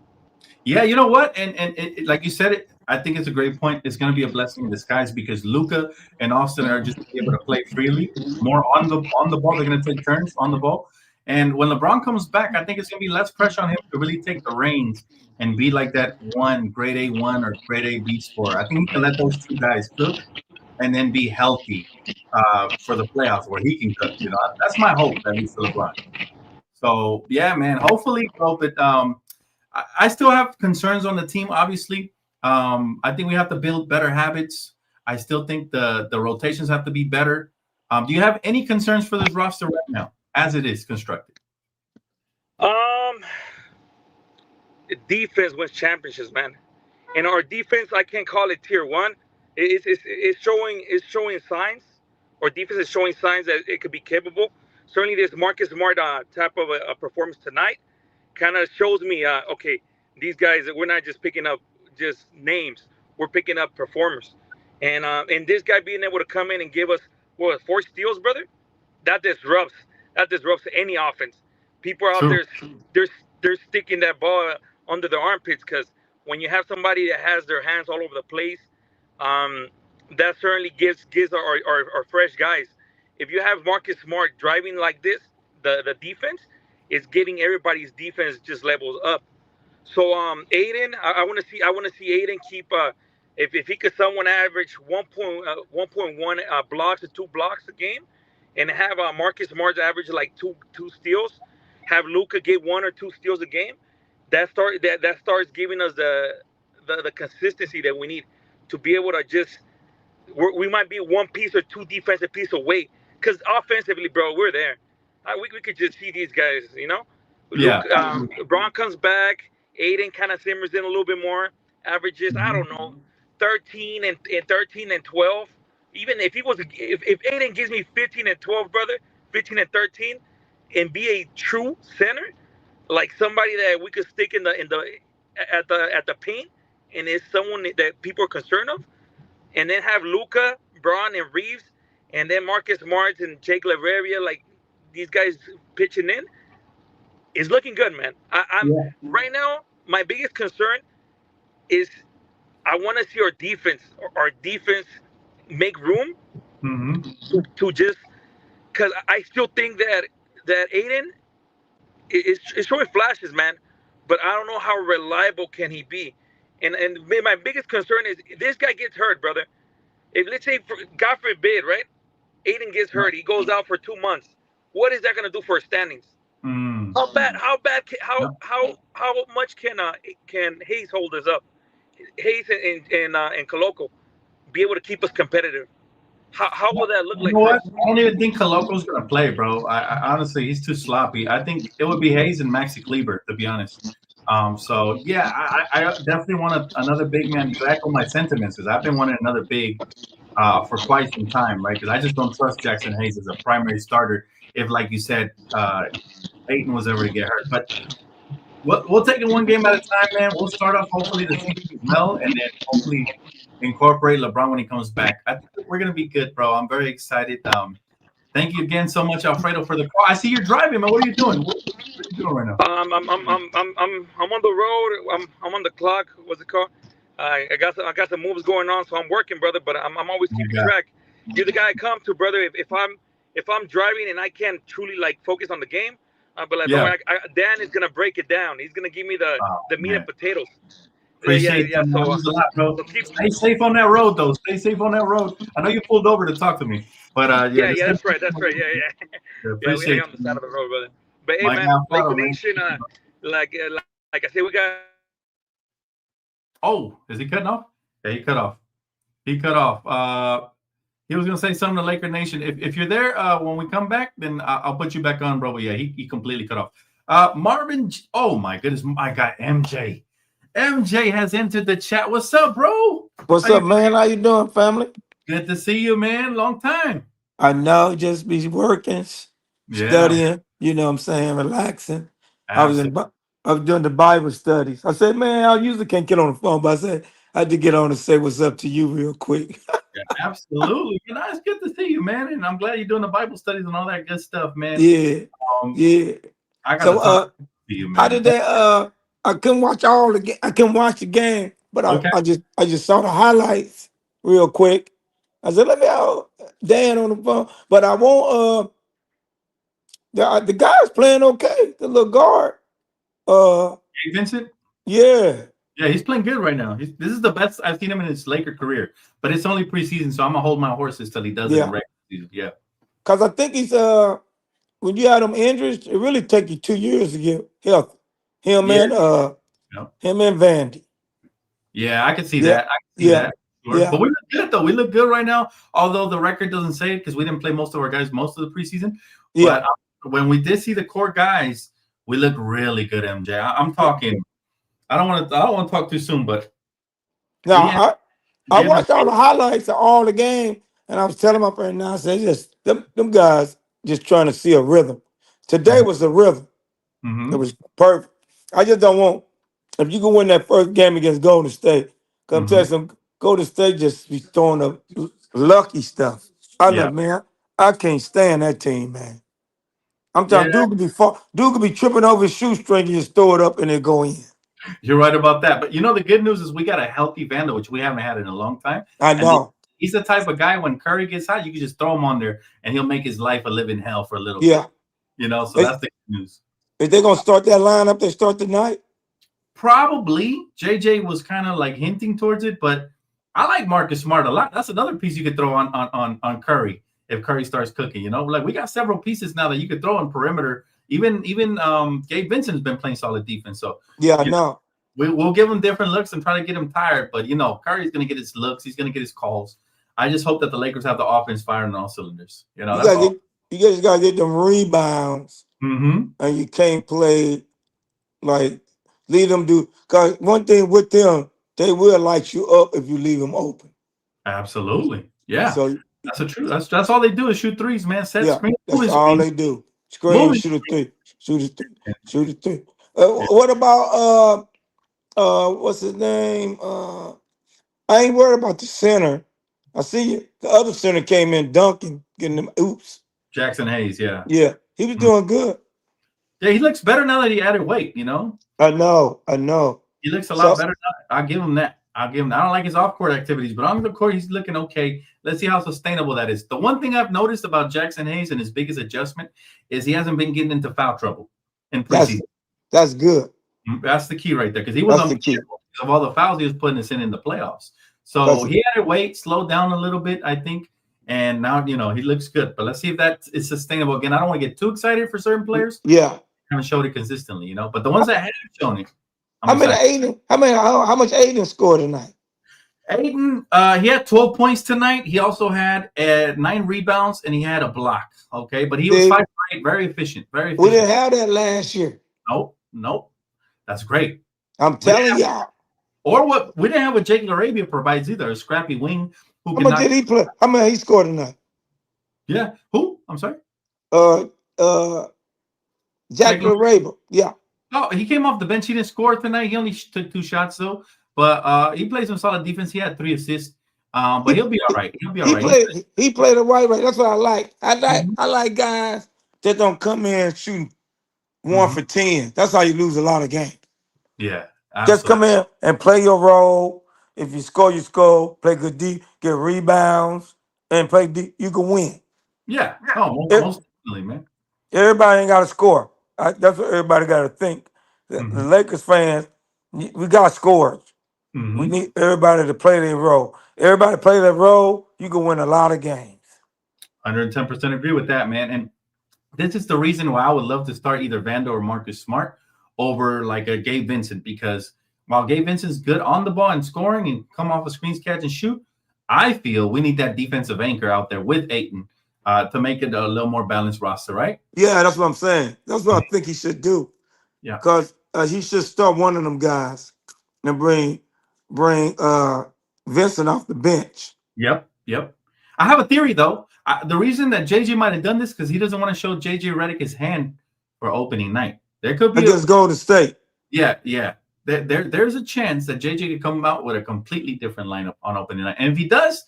Yeah, you know what? And like you said, I think it's a great point. It's going to be a blessing in disguise because Luca and Austin are just able to play freely, more on the ball. They're going to take turns on the ball. And when LeBron comes back, I think it's going to be less pressure on him to really take the reins and be like that one grade A1 or grade A B scorer. I think he can let those two guys cook and then be healthy for the playoffs where he can cook. That's my hope, at least for LeBron. So yeah, man. Hopefully, bro. But I still have concerns on the team. Obviously, I think we have to build better habits. I still think the rotations have to be better. Do you have any concerns for this roster right now, as it is constructed? Um, Defense wins championships, man. And our defense, I can't call it tier one. It's showing signs. Our defense is showing signs that it could be capable. Certainly, this Marcus Smart type of a performance tonight kind of shows me, okay, these guys, we're not just picking up just names. We're picking up performers. And this guy being able to come in and give us what 4 steals, brother, that disrupts any offense. People are out True. there, they're they're sticking that ball under the armpits because when you have somebody that has their hands all over the place, um, that certainly gives our fresh guys. If you have Marcus Smart driving like this, the defense is getting everybody's defense just levels up. So Aiden, I want to see Aiden keep if he could someone average 1.1 blocks or 2 blocks a game, and have Marcus Smart average like two steals, have Luca get 1 or 2 steals a game, that starts giving us the consistency that we need to be able to just we might be one piece or two defensive piece away. Because offensively, bro, we're there. We could just see these guys, Yeah. Luke, Braun comes back. Aiden kind of simmers in a little bit more. Averages, I Mhm. don't know, 13 and 12. Even if Aiden gives me 15 and 12, brother, 15 and 13, and be a true center, like somebody that we could stick at the paint, and is someone that people are concerned of, and then have Luca, Braun, and Reeves, and then Marcus Smart and Jake Laveria, like these guys pitching in, is looking good, man. I'm Yeah. right now. My biggest concern is I want to see our defense make room Hmm. to just because I still think that Aiden is showing flashes, man, but I don't know how reliable can he be. And my biggest concern is this guy gets hurt, brother. If let's say, God forbid, right? Aiden gets hurt. He goes out for 2 months. What is that going to do for his standings? Mm. How bad? Yep. How much can Hayes hold us up? Hayes and Coloco be able to keep us competitive? How will that look You like know for what? us? I don't even think Coloco's gonna play, bro. I honestly, he's too sloppy. I think it would be Hayes and Maxi Kleber, to be honest. So yeah, I definitely want another big man to echo my sentiments because I've been wanting another big for quite some time, right? Because I just don't trust Jackson Hayes as a primary starter. If, like you said, Ayton was ever to get hurt, but we'll take it one game at a time, man. We'll start off hopefully the season well, and then hopefully incorporate LeBron when he comes back. I think we're gonna be good, bro. I'm very excited. Thank you again so much, Alfredo, for the call. I see you're driving, man. What are you doing? What are you doing right now? I'm on the road. I'm on the clock. What's it called? I got some moves going on, so I'm working, brother. But I'm always keeping track. You're the guy I come to, brother. If I'm driving and I can't truly like focus on the game, but like, don't worry, Dan is gonna break it down. He's gonna give me the meat and potatoes. Appreciate that. So, Means a lot, bro. so keep. Stay safe on that road, though. Stay safe on that road. I know you pulled over to talk to me, but Yeah, that's right. Yeah, we hang appreciate on the side of the road, brother. But hey, my man, Alfredo, Laker man. Nation, like I said, we got. Oh, is he cutting off? Yeah, he cut off. He cut off. He was gonna say something to Laker Nation. If you're there when we come back, then I'll put you back on, bro. But yeah, he completely cut off. Marvin. Oh my goodness, I got MJ. MJ has entered the chat. What's up, bro? What's up, man? How you doing, family? Good to see you, man. Long time. I know, just be working, studying, you know what I'm saying, relaxing. Absolutely. I was doing the Bible studies. I said, man, I usually can't get on the phone, but I said I had to get on and say what's up to you real quick. Yeah, absolutely. You know, it's good to see you, man. And I'm glad you're doing the Bible studies and all that good stuff, man. Yeah. Yeah. I gotta talk to you, man. How did they I couldn't watch all the game. I couldn't watch the game, but I just saw the highlights real quick. I said, let me out Dan on the phone. But I won't the guy's playing okay, the little guard. Hey, Vincent? Yeah. Yeah, he's playing good right now. This is the best I've seen him in his Laker career. But it's only preseason, so I'm gonna hold my horses till he does it in regular season. Yeah. Because I think he's when you have them injuries, it really take you 2 years to get healthy. Him and Vandy. Yeah, I can see that. I can see that. Sure. Yeah. But we look good though. We look good right now. Although the record doesn't say it because we didn't play most of our guys most of the preseason. Yeah. But when we did see the core guys, we look really good, MJ. I'm talking. I don't want to talk too soon, but now I watched all the highlights of all the game, and I was telling my friend now, I said, just them guys just trying to see a rhythm. Today was a rhythm. It was perfect. I just don't want if you can win that first game against Golden State, because I'm telling you, some Golden State just be throwing up lucky stuff. Man, I can't stand that team, man. I'm telling Duke could be tripping over his shoestring and just throw it up and it go in. You're right about that. But you know, the good news is we got a healthy Vandal, which we haven't had in a long time. I know. He's the type of guy when Curry gets hot, you can just throw him on there and he'll make his life a living hell for a little bit. You know, so that's the good news. Is they going to start that lineup they start tonight? Probably. JJ was kind of like hinting towards it, but I like Marcus Smart a lot. That's another piece you could throw on Curry if Curry starts cooking, you know? Like we got several pieces now that you could throw on perimeter. Even Gabe Vincent's been playing solid defense. So I know. We'll give him different looks and try to get him tired. But, you know, Curry's going to get his looks. He's going to get his calls. I just hope that the Lakers have the offense firing on all cylinders. You know, you just got to get them rebounds. And you can't play, like, leave them do. Because one thing with them, they will light you up if you leave them open. Absolutely. Yeah. So that's the truth. That's all they do is shoot threes, man. Set screen. That's all they do. Screen, shoot a three. Shoot a three. What about what's his name? I ain't worried about the center. I see you. The other center came in dunking, getting them oops. Jackson Hayes, yeah. Yeah, he was doing good. Yeah, he looks better now that he added weight, you know? I know. He looks a lot better now. I'll give him that. I don't like his off-court activities, but on the court, he's looking okay. Let's see how sustainable that is. The one thing I've noticed about Jackson Hayes and his biggest adjustment is he hasn't been getting into foul trouble in preseason. That's good. That's the key right there because he was unplayable. of all the fouls he was putting us in the playoffs. So he had to wait, slow down a little bit, I think. And now, he looks good. But let's see if that is sustainable. Again, I don't want to get too excited for certain players. Yeah. Haven't showed it consistently, But the ones that have shown it, how much Aiden scored tonight? Aiden, he had 12 points tonight. He also had 9 rebounds and he had a block. Okay, but he was 5 very efficient. Very efficient. We didn't have that last year. Nope. That's great. I'm telling y'all. Or what we didn't have what Jake Arabia provides either, a scrappy wing. How much did he play? How many he scored tonight? Yeah. Who? I'm sorry. Jack Arabia. Yeah. Oh, he came off the bench. He didn't score tonight. He only took 2 shots though. But he played some solid defense. He had 3 assists. But he'll be all right. He played the right way. That's what I like. I like guys that don't come in shooting 1 for 10. That's how you lose a lot of games. Yeah. Absolutely. Just come in and play your role. If you score, you score. Play good deep, get rebounds, and play deep. You can win. Yeah. Oh, most definitely, man. Everybody ain't got to score. That's what everybody got to think. The Lakers fans, we got scores. We need everybody to play their role. Everybody play their role, you can win a lot of games. 110% agree with that, man. And this is the reason why I would love to start either Vando or Marcus Smart over like a Gabe Vincent, because while Gabe Vincent's good on the ball and scoring and come off of screens, catch and shoot, I feel we need that defensive anchor out there with Ayton to make it a little more balanced roster, right? Yeah, that's what I'm saying. That's what I think he should do. Yeah, because he should start one of them guys and bring Vincent off the bench. Yep. I have a theory though. The reason that JJ might have done this because he doesn't want to show JJ Redick his hand for opening night. There could be against Golden State. Yeah. There's a chance that JJ could come out with a completely different lineup on opening night. And if he does,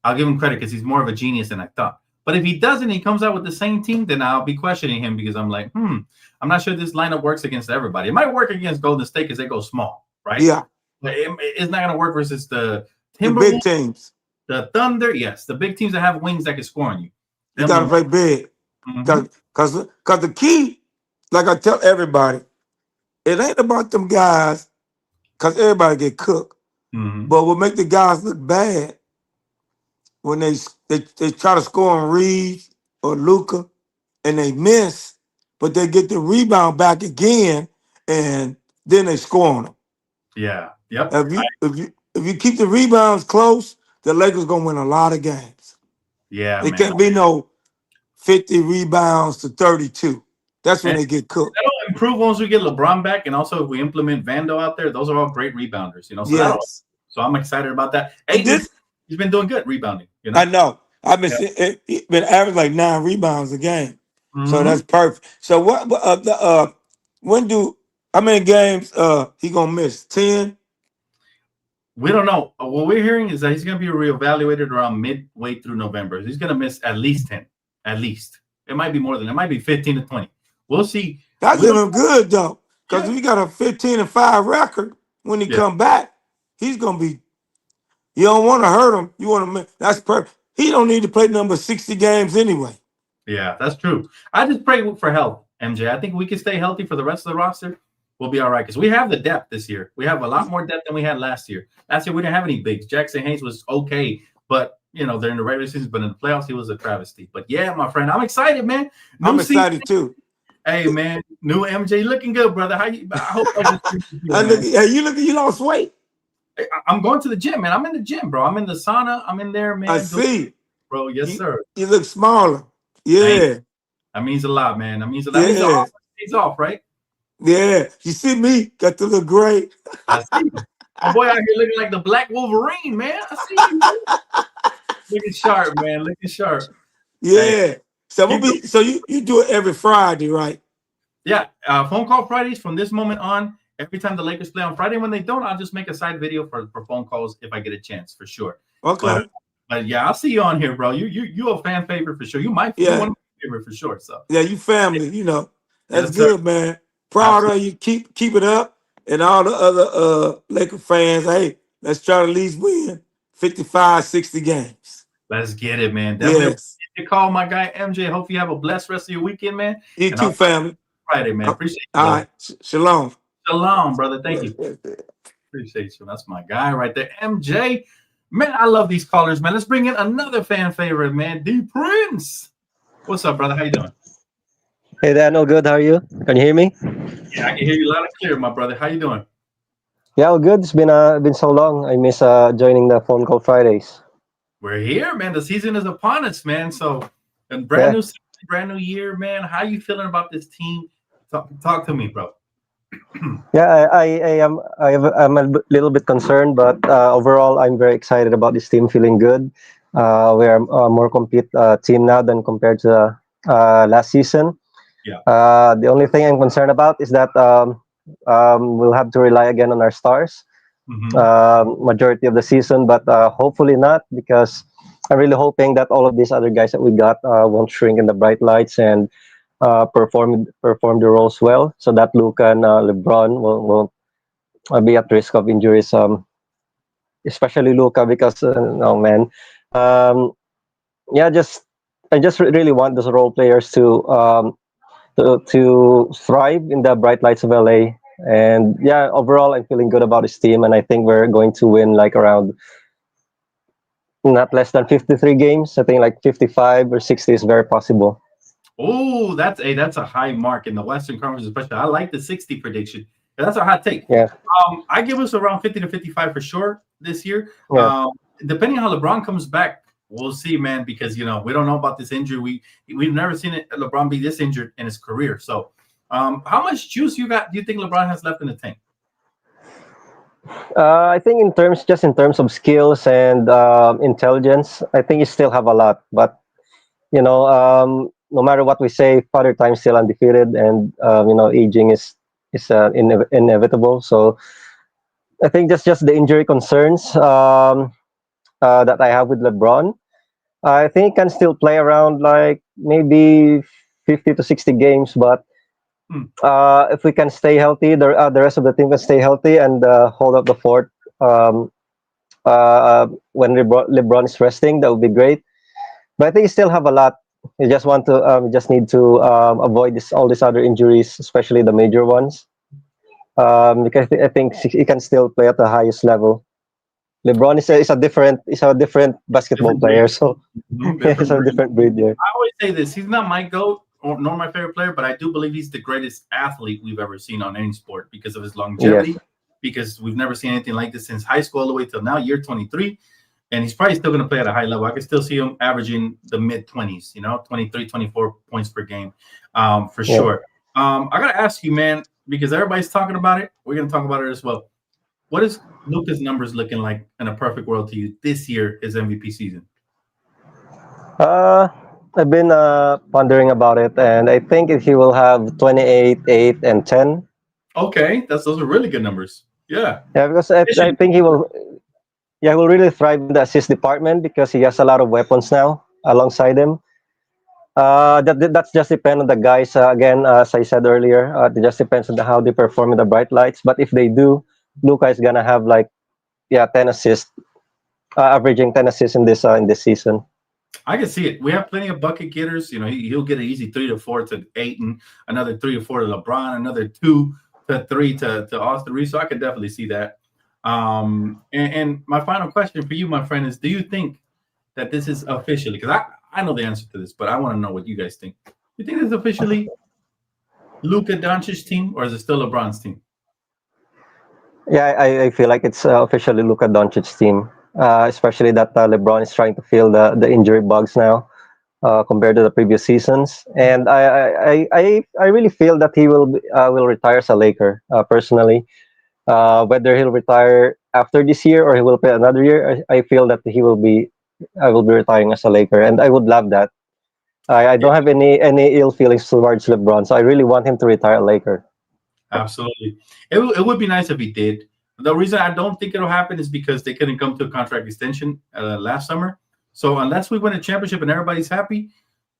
I'll give him credit because he's more of a genius than I thought. But if he doesn't, he comes out with the same team, then I'll be questioning him because I'm like, I'm not sure this lineup works against everybody. It might work against Golden State because they go small, right? Yeah. But it's not going to work versus the big teams. The Thunder, yes. The big teams that have wings that can score on you. You got to play big. Because the key, like I tell everybody, it ain't about them guys because everybody get cooked. But what make the guys look bad when they try to score on Reeves or Luka and they miss, but they get the rebound back again and then they score on them. Yeah. Yep. If you keep the rebounds close, the Lakers gonna win a lot of games. Yeah, it can't be no 50 rebounds to 32. That's when they get cooked. That'll improve once we get LeBron back, and also if we implement Vando out there. Those are all great rebounders, So, yes. So I'm excited about that. He's been doing good rebounding. I know. I've been he's been averaging like 9 rebounds a game, so that's perfect. So what? How many games he gonna miss? 10. We don't know. What we're hearing is that he's going to be reevaluated around midway through November. He's going to miss at least 10. At least. It might be more than that. It might be 15 to 20. We'll see. That's even good, though. Because if you got a 15-5 record, when he come back, he's going to be – you don't want to hurt him. You want to – that's perfect. He don't need to play number 60 games anyway. Yeah, that's true. I just pray for health, MJ. I think we can stay healthy for the rest of the roster. We'll be all right because we have the depth this year. We have a lot more depth than we had last year. Last year, we didn't have any bigs. Jackson Hayes was okay, but, during the regular season, but in the playoffs, he was a travesty. But, yeah, my friend, I'm excited, man. I'm excited, too. Hey, man, new MJ looking good, brother. I hope you lost weight. I'm going to the gym, man. I'm in the gym, bro. I'm in the sauna. I'm in there, man. I see. Bro, yes, sir. You look smaller. Yeah. That means a lot, man. That means a lot. That means the office stays off, right? Yeah, you see me, got to look great. I see you. My boy out here looking like the Black Wolverine, man. I see you. Man. Looking sharp, man. Looking sharp. Yeah. Hey. So you do it every Friday, right? Yeah. Phone call Fridays from this moment on. Every time the Lakers play on Friday, when they don't, I'll just make a side video for phone calls if I get a chance, for sure. Okay. But yeah, I'll see you on here, bro. You a fan favorite for sure. You might be one of my favorite for sure. So yeah, you family. That's good, man. Proud of you. Keep it up. And all the other Laker fans, hey, let's try to at least win 55, 60 games. Let's get it, man. Definitely get call my guy MJ. Hope you have a blessed rest of your weekend, man. You too, family. Friday, man. Appreciate it. All right. Shalom. Shalom, brother. Thank you. Appreciate you. That's my guy right there. MJ. Man, I love these callers, man. Let's bring in another fan favorite, man. D Prince. What's up, brother? How you doing? Hey Daniel, good. How are you? Can you hear me? Yeah, I can hear you loud and clear, my brother. How you doing? Yeah, well, good. It's been so long. I miss joining the phone call Fridays. We're here, man. The season is upon us, man. So, a brand Yeah, new season, brand new year, man. How you feeling about this team? Talk to me, bro. yeah. I'm a little bit concerned, but overall, I'm very excited about this team. Feeling good. We're a more complete team now than compared to last season. Yeah. The only thing I'm concerned about is that we'll have to rely again on our stars majority of the season, but hopefully not, because I'm really hoping that all of these other guys that we got won't shrink in the bright lights and perform the roles well, so that Luka and LeBron will be at risk of injuries. Especially Luka, because oh man, um, yeah, I just really want those role players to thrive in the bright lights of LA. And yeah, overall, I'm feeling good about this team, and I think we're going to win like around not less than 53 games. I think like 55 or 60 is very possible. Oh, that's a high mark in the Western Conference, especially. I like the 60 prediction. That's a hot take. Yeah, I give us around 50 to 55 for sure this year. yeah. Depending on how LeBron comes back, we'll see, man. Because we don't know about this injury. We've never seen LeBron be this injured in his career. So, how much juice do you think LeBron has left in the tank? I think in terms of skills and intelligence, I think you still have a lot. But no matter what we say, Father Time's still undefeated, and aging is inevitable. So I think just the injury concerns that I have with LeBron. I think he can still play around like maybe 50 to 60 games, but Hmm. if we can stay healthy, the rest of the team can stay healthy and hold up the fort um, when LeBron is resting, that would be great. But I think you still have a lot. You just need to avoid all these other injuries, especially the major ones, because I think he can still play at the highest level. LeBron is a different basketball Different breed. player, so he's Different a breed. different breed. Yeah. I always say this: he's not my goat nor my favorite player, but I do believe he's the greatest athlete we've ever seen on any sport because of his longevity. Yes. Because we've never seen anything like this since high school all the way till now, year 23. And he's probably still going to play at a high level. I can still see him averaging the mid 20s, 23, 24 points per game for Yeah. sure. I got to ask you, man, because everybody's talking about it. We're going to talk about it as well. What is Luka's numbers looking like in a perfect world to you this year, his MVP season? I've been pondering about it, and I think he will have 28, 8, and 10. Okay, those are really good numbers. Yeah. Yeah, because I think he will. Yeah, he will really thrive in the assist department because he has a lot of weapons now alongside him. That's just depend on the guys. Again, as I said earlier, it just depends on how they perform in the bright lights. But if they do, Luka is gonna have like 10 assists, averaging 10 assists in this season. I can see it. We have plenty of bucket getters. He'll get an easy 3 to 4 to Ayton, another 3 to 4 to LeBron, another 2 to 3 to Austin Reeves. So I could definitely see that. And my final question for you, my friend, is: do you think that this is officially? Because I know the answer to this, but I want to know what you guys think. You think it's officially Luka Doncic's team, or is it still LeBron's team? Yeah, I feel like it's officially Luka Doncic's team, especially that LeBron is trying to fill the injury bugs now compared to the previous seasons. And I really feel that he will retire as a Laker personally. Whether he'll retire after this year or he will play another year, I feel that I will be retiring as a Laker, and I would love that. I don't have any ill feelings towards LeBron, so I really want him to retire a Laker. Absolutely. It would be nice if he did. The reason I don't think it'll happen is because they couldn't come to a contract extension last summer. So unless we win a championship and everybody's happy,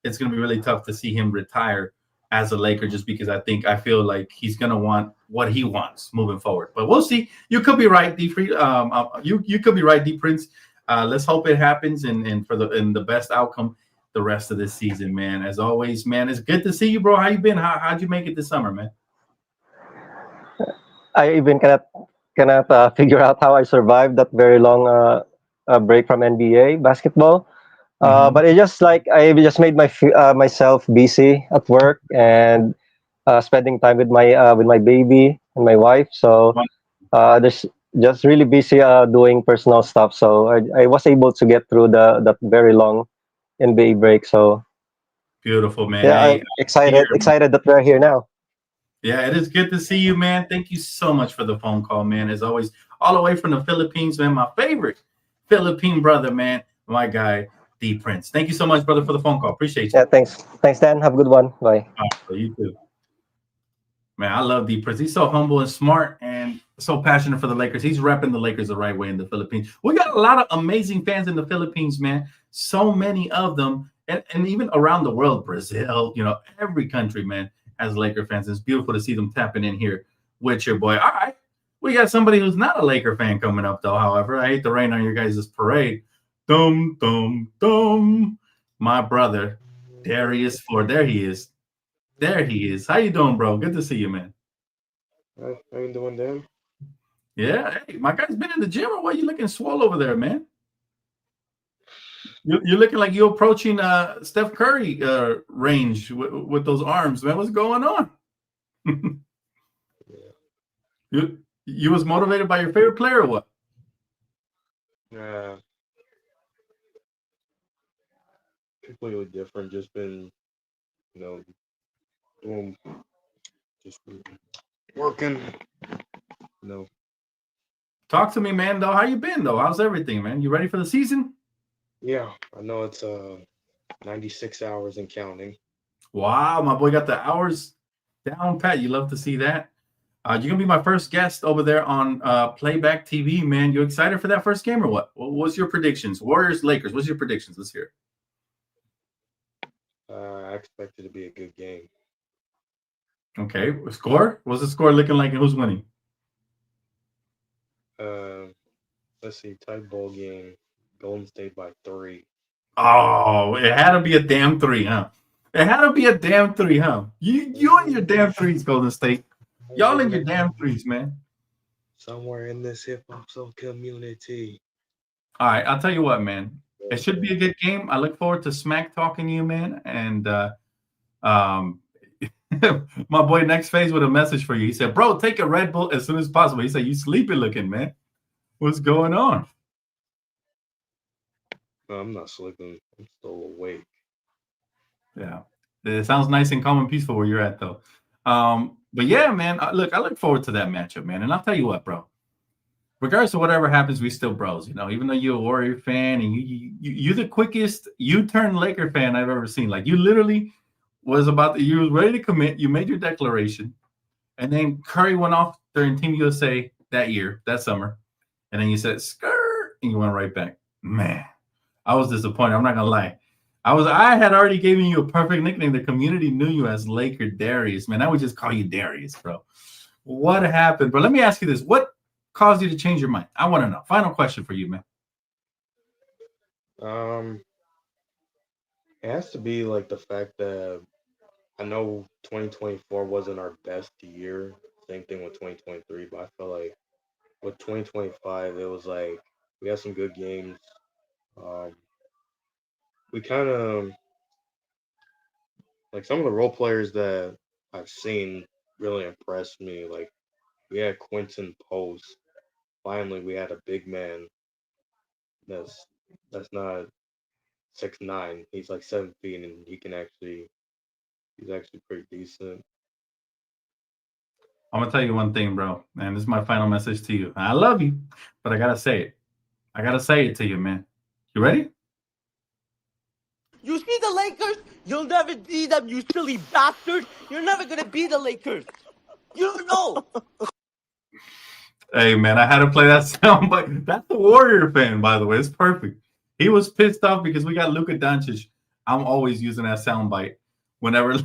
it's going to be really tough to see him retire as a Laker, just because I feel like he's going to want what he wants moving forward. But we'll see. You could be right, D. You could be right, D. Prince. Let's hope it happens and for the best outcome the rest of this season, man. As always, man, it's good to see you, bro. How you been? How'd you make it this summer, man? I even cannot cannot figure out how I survived that very long break from NBA basketball. But it just like I just made myself busy at work and spending time with my baby and my wife. So there's just really busy doing personal stuff. So I was able to get through that very long NBA break. So Beautiful, man. yeah, Hey, I'm excited that we're here now. yeah, it is good to see you, man. Thank you so much for the phone call, man. As always, all the way from the Philippines, man. My favorite Philippine brother, man. My guy, D Prince. Thank you so much, brother, for the phone call. Appreciate you. Yeah, thanks, Dan. Have a good one. Bye. All right, so you too. Man, I love D Prince. He's so humble and smart and so passionate for the Lakers. He's repping the Lakers the right way in the Philippines. We got a lot of amazing fans in the Philippines, man. So many of them, and even around the world, Brazil, every country, man, has Laker fans. It's beautiful to see them tapping in here with your boy. All right. We got somebody who's not a Laker fan coming up, though, however. I hate to rain on your guys' parade. Dum, dum, dum. My brother, Darius Ford. There he is. There he is. How you doing, bro? Good to see you, man. How you doing, Dan? Yeah, hey, my guy's been in the gym, or why you looking swole over there, man? You're looking like you're approaching Steph Curry range with those arms, man. What's going on? Yeah. You was motivated by your favorite player or what? Completely different. Just been, doing, just working. Talk to me, man. Though, how you been? Though, how's everything, man? You ready for the season? Yeah, I know it's 96 hours and counting. Wow, my boy got the hours down pat. You love to see that. You're gonna be my first guest over there on Playback TV, man. You excited for that first game or what? What's your predictions? Warriors, Lakers. What's your predictions? Let's hear it. I expect it to be a good game. Okay, score? What's the score looking like and who's winning? Let's see, tight ball game. Golden State by 3. Oh, it had to be a damn 3, huh? It had to be a damn 3, huh? You and your damn 3s, Golden State. Y'all in your damn 3s, man. Somewhere in this hip hop community. All right, I'll tell you what, man. It should be a good game. I look forward to smack talking to you, man. And my boy Next Phase with a message for you. He said, "Bro, take a Red Bull as soon as possible." He said, "You sleepy looking, man. What's going on?" No, I'm not sleeping. I'm still awake. Yeah, it sounds nice and calm and peaceful where you're at, though. But yeah, man. I look forward to that matchup, man. And I'll tell you what, bro. Regardless of whatever happens, we still bros, even though you're a Warrior fan and you're the quickest U-turn Laker fan I've ever seen. Like you literally you was ready to commit. You made your declaration, and then Curry went off during Team USA that summer, and then you said skirt, and you went right back. Man, I was disappointed. I'm not gonna lie. I had already given you a perfect nickname. The community knew you as Laker Darius. Man, I would just call you Darius, bro. What happened? But let me ask you this: what caused you to change your mind? I want to know. Final question for you, man. It has to be like the fact that I know 2024 wasn't our best year. Same thing with 2023, but I feel like with 2025, it was like we had some good games. We kind of like some of the role players that I've seen really impressed me. Like we had Quentin Post. Finally, we had a big man that's not 6'9". He's like 7 feet, and he's actually pretty decent. I'm gonna tell you one thing, bro, and this is my final message to you. I love you, but I gotta say it. I gotta say it to you, man. You ready? You see the Lakers? You'll never be them, you silly bastard. You're never gonna be the Lakers. You don't know. Hey, man, I had to play that sound, but that's a Warrior fan, by the way. It's perfect. He was pissed off because we got Luka Doncic. I'm always using that sound bite whenever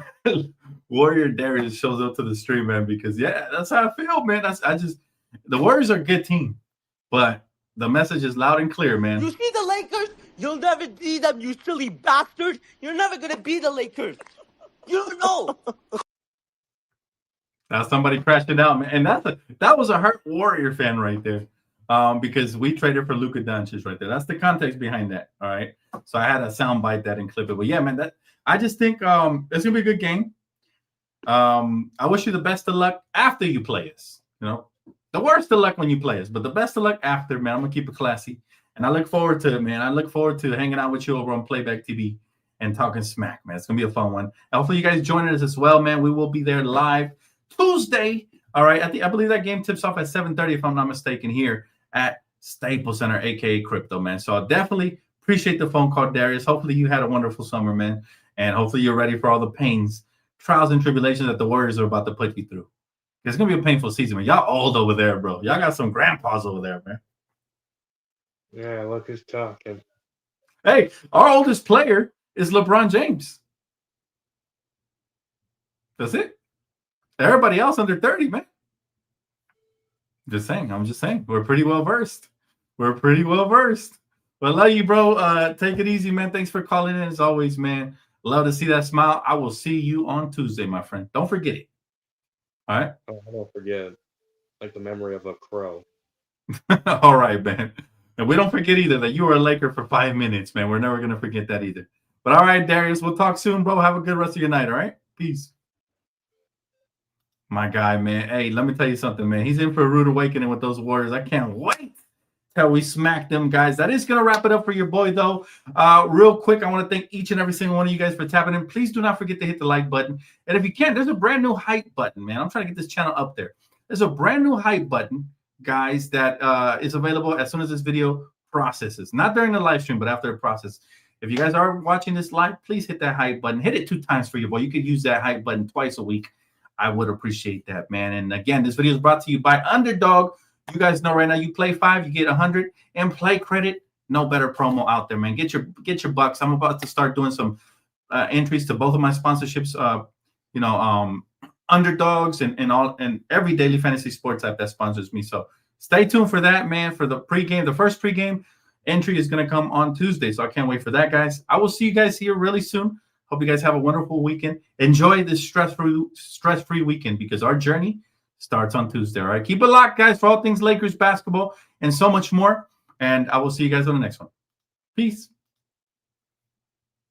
Warrior Darius shows up to the stream, man, because, yeah, that's how I feel, man. The Warriors are a good team, but the message is loud and clear, man. You see the Lakers? You'll never be them, you silly bastard. You're never gonna be the Lakers. You don't know. That's somebody crashing out, man. And that was a hurt Warrior fan right there. Because we traded for Luka Doncic right there. That's the context behind that. All right. So I had a sound bite that and clip it. But yeah, man, I just think it's gonna be a good game. I wish you the best of luck after you play us. The worst of luck when you play us, but the best of luck after, man. I'm gonna keep it classy. And I look forward to it, man. I look forward to hanging out with you over on Playback TV and talking smack, man. It's gonna be a fun one. And hopefully you guys join us as well, man. We will be there live Tuesday. All right. I believe that game tips off at 7:30, if I'm not mistaken, here at Staples Center, aka Crypto, man. So I definitely appreciate the phone call, Darius. Hopefully you had a wonderful summer, man. And hopefully you're ready for all the pains, trials, and tribulations that the Warriors are about to put you through. It's gonna be a painful season, man. Y'all old over there, bro. Y'all got some grandpas over there, man. Yeah, look who's talking. Hey, our oldest player is LeBron James. That's it. Everybody else under 30, man. I'm just saying. We're pretty well versed. But love you, bro. Take it easy, man. Thanks for calling in as always, man. Love to see that smile. I will see you on Tuesday, my friend. Don't forget it. All right? Oh, I don't forget. Like the memory of a crow. All right, man. And we don't forget either that you were a Laker for 5 minutes, man. We're never going to forget that either. But all right, Darius, we'll talk soon, bro. Have a good rest of your night, all right? Peace. My guy, man. Hey, let me tell you something, man. He's in for a rude awakening with those Warriors. I can't wait till we smack them guys. That is going to wrap it up for your boy, though. Real quick, I want to thank each and every single one of you guys for tapping in. Please do not forget to hit the like button. And if you can, there's a brand new hype button, man. I'm trying to get this channel up there. There's a brand new hype button, guys, that is available as soon as this video processes. Not during the live stream, but after the process. If you guys are watching this live, please hit that hype button. Hit it 2 times for your boy. You could use that hype button twice a week. I would appreciate that, man. And again, this video is brought to you by Underdog. You guys know right now, you play 5, you get 100 and play credit. No better promo out there, man. Get your bucks. I'm about to start doing some entries to both of my sponsorships. Underdogs and every daily fantasy sports app that sponsors me. So stay tuned for that, man. For the pregame, the first pregame entry is going to come on Tuesday. So I can't wait for that, guys. I will see you guys here really soon. Hope you guys have a wonderful weekend. Enjoy this stress-free weekend because our journey starts on Tuesday. All right, keep it locked, guys, for all things Lakers basketball and so much more. And I will see you guys on the next one. Peace.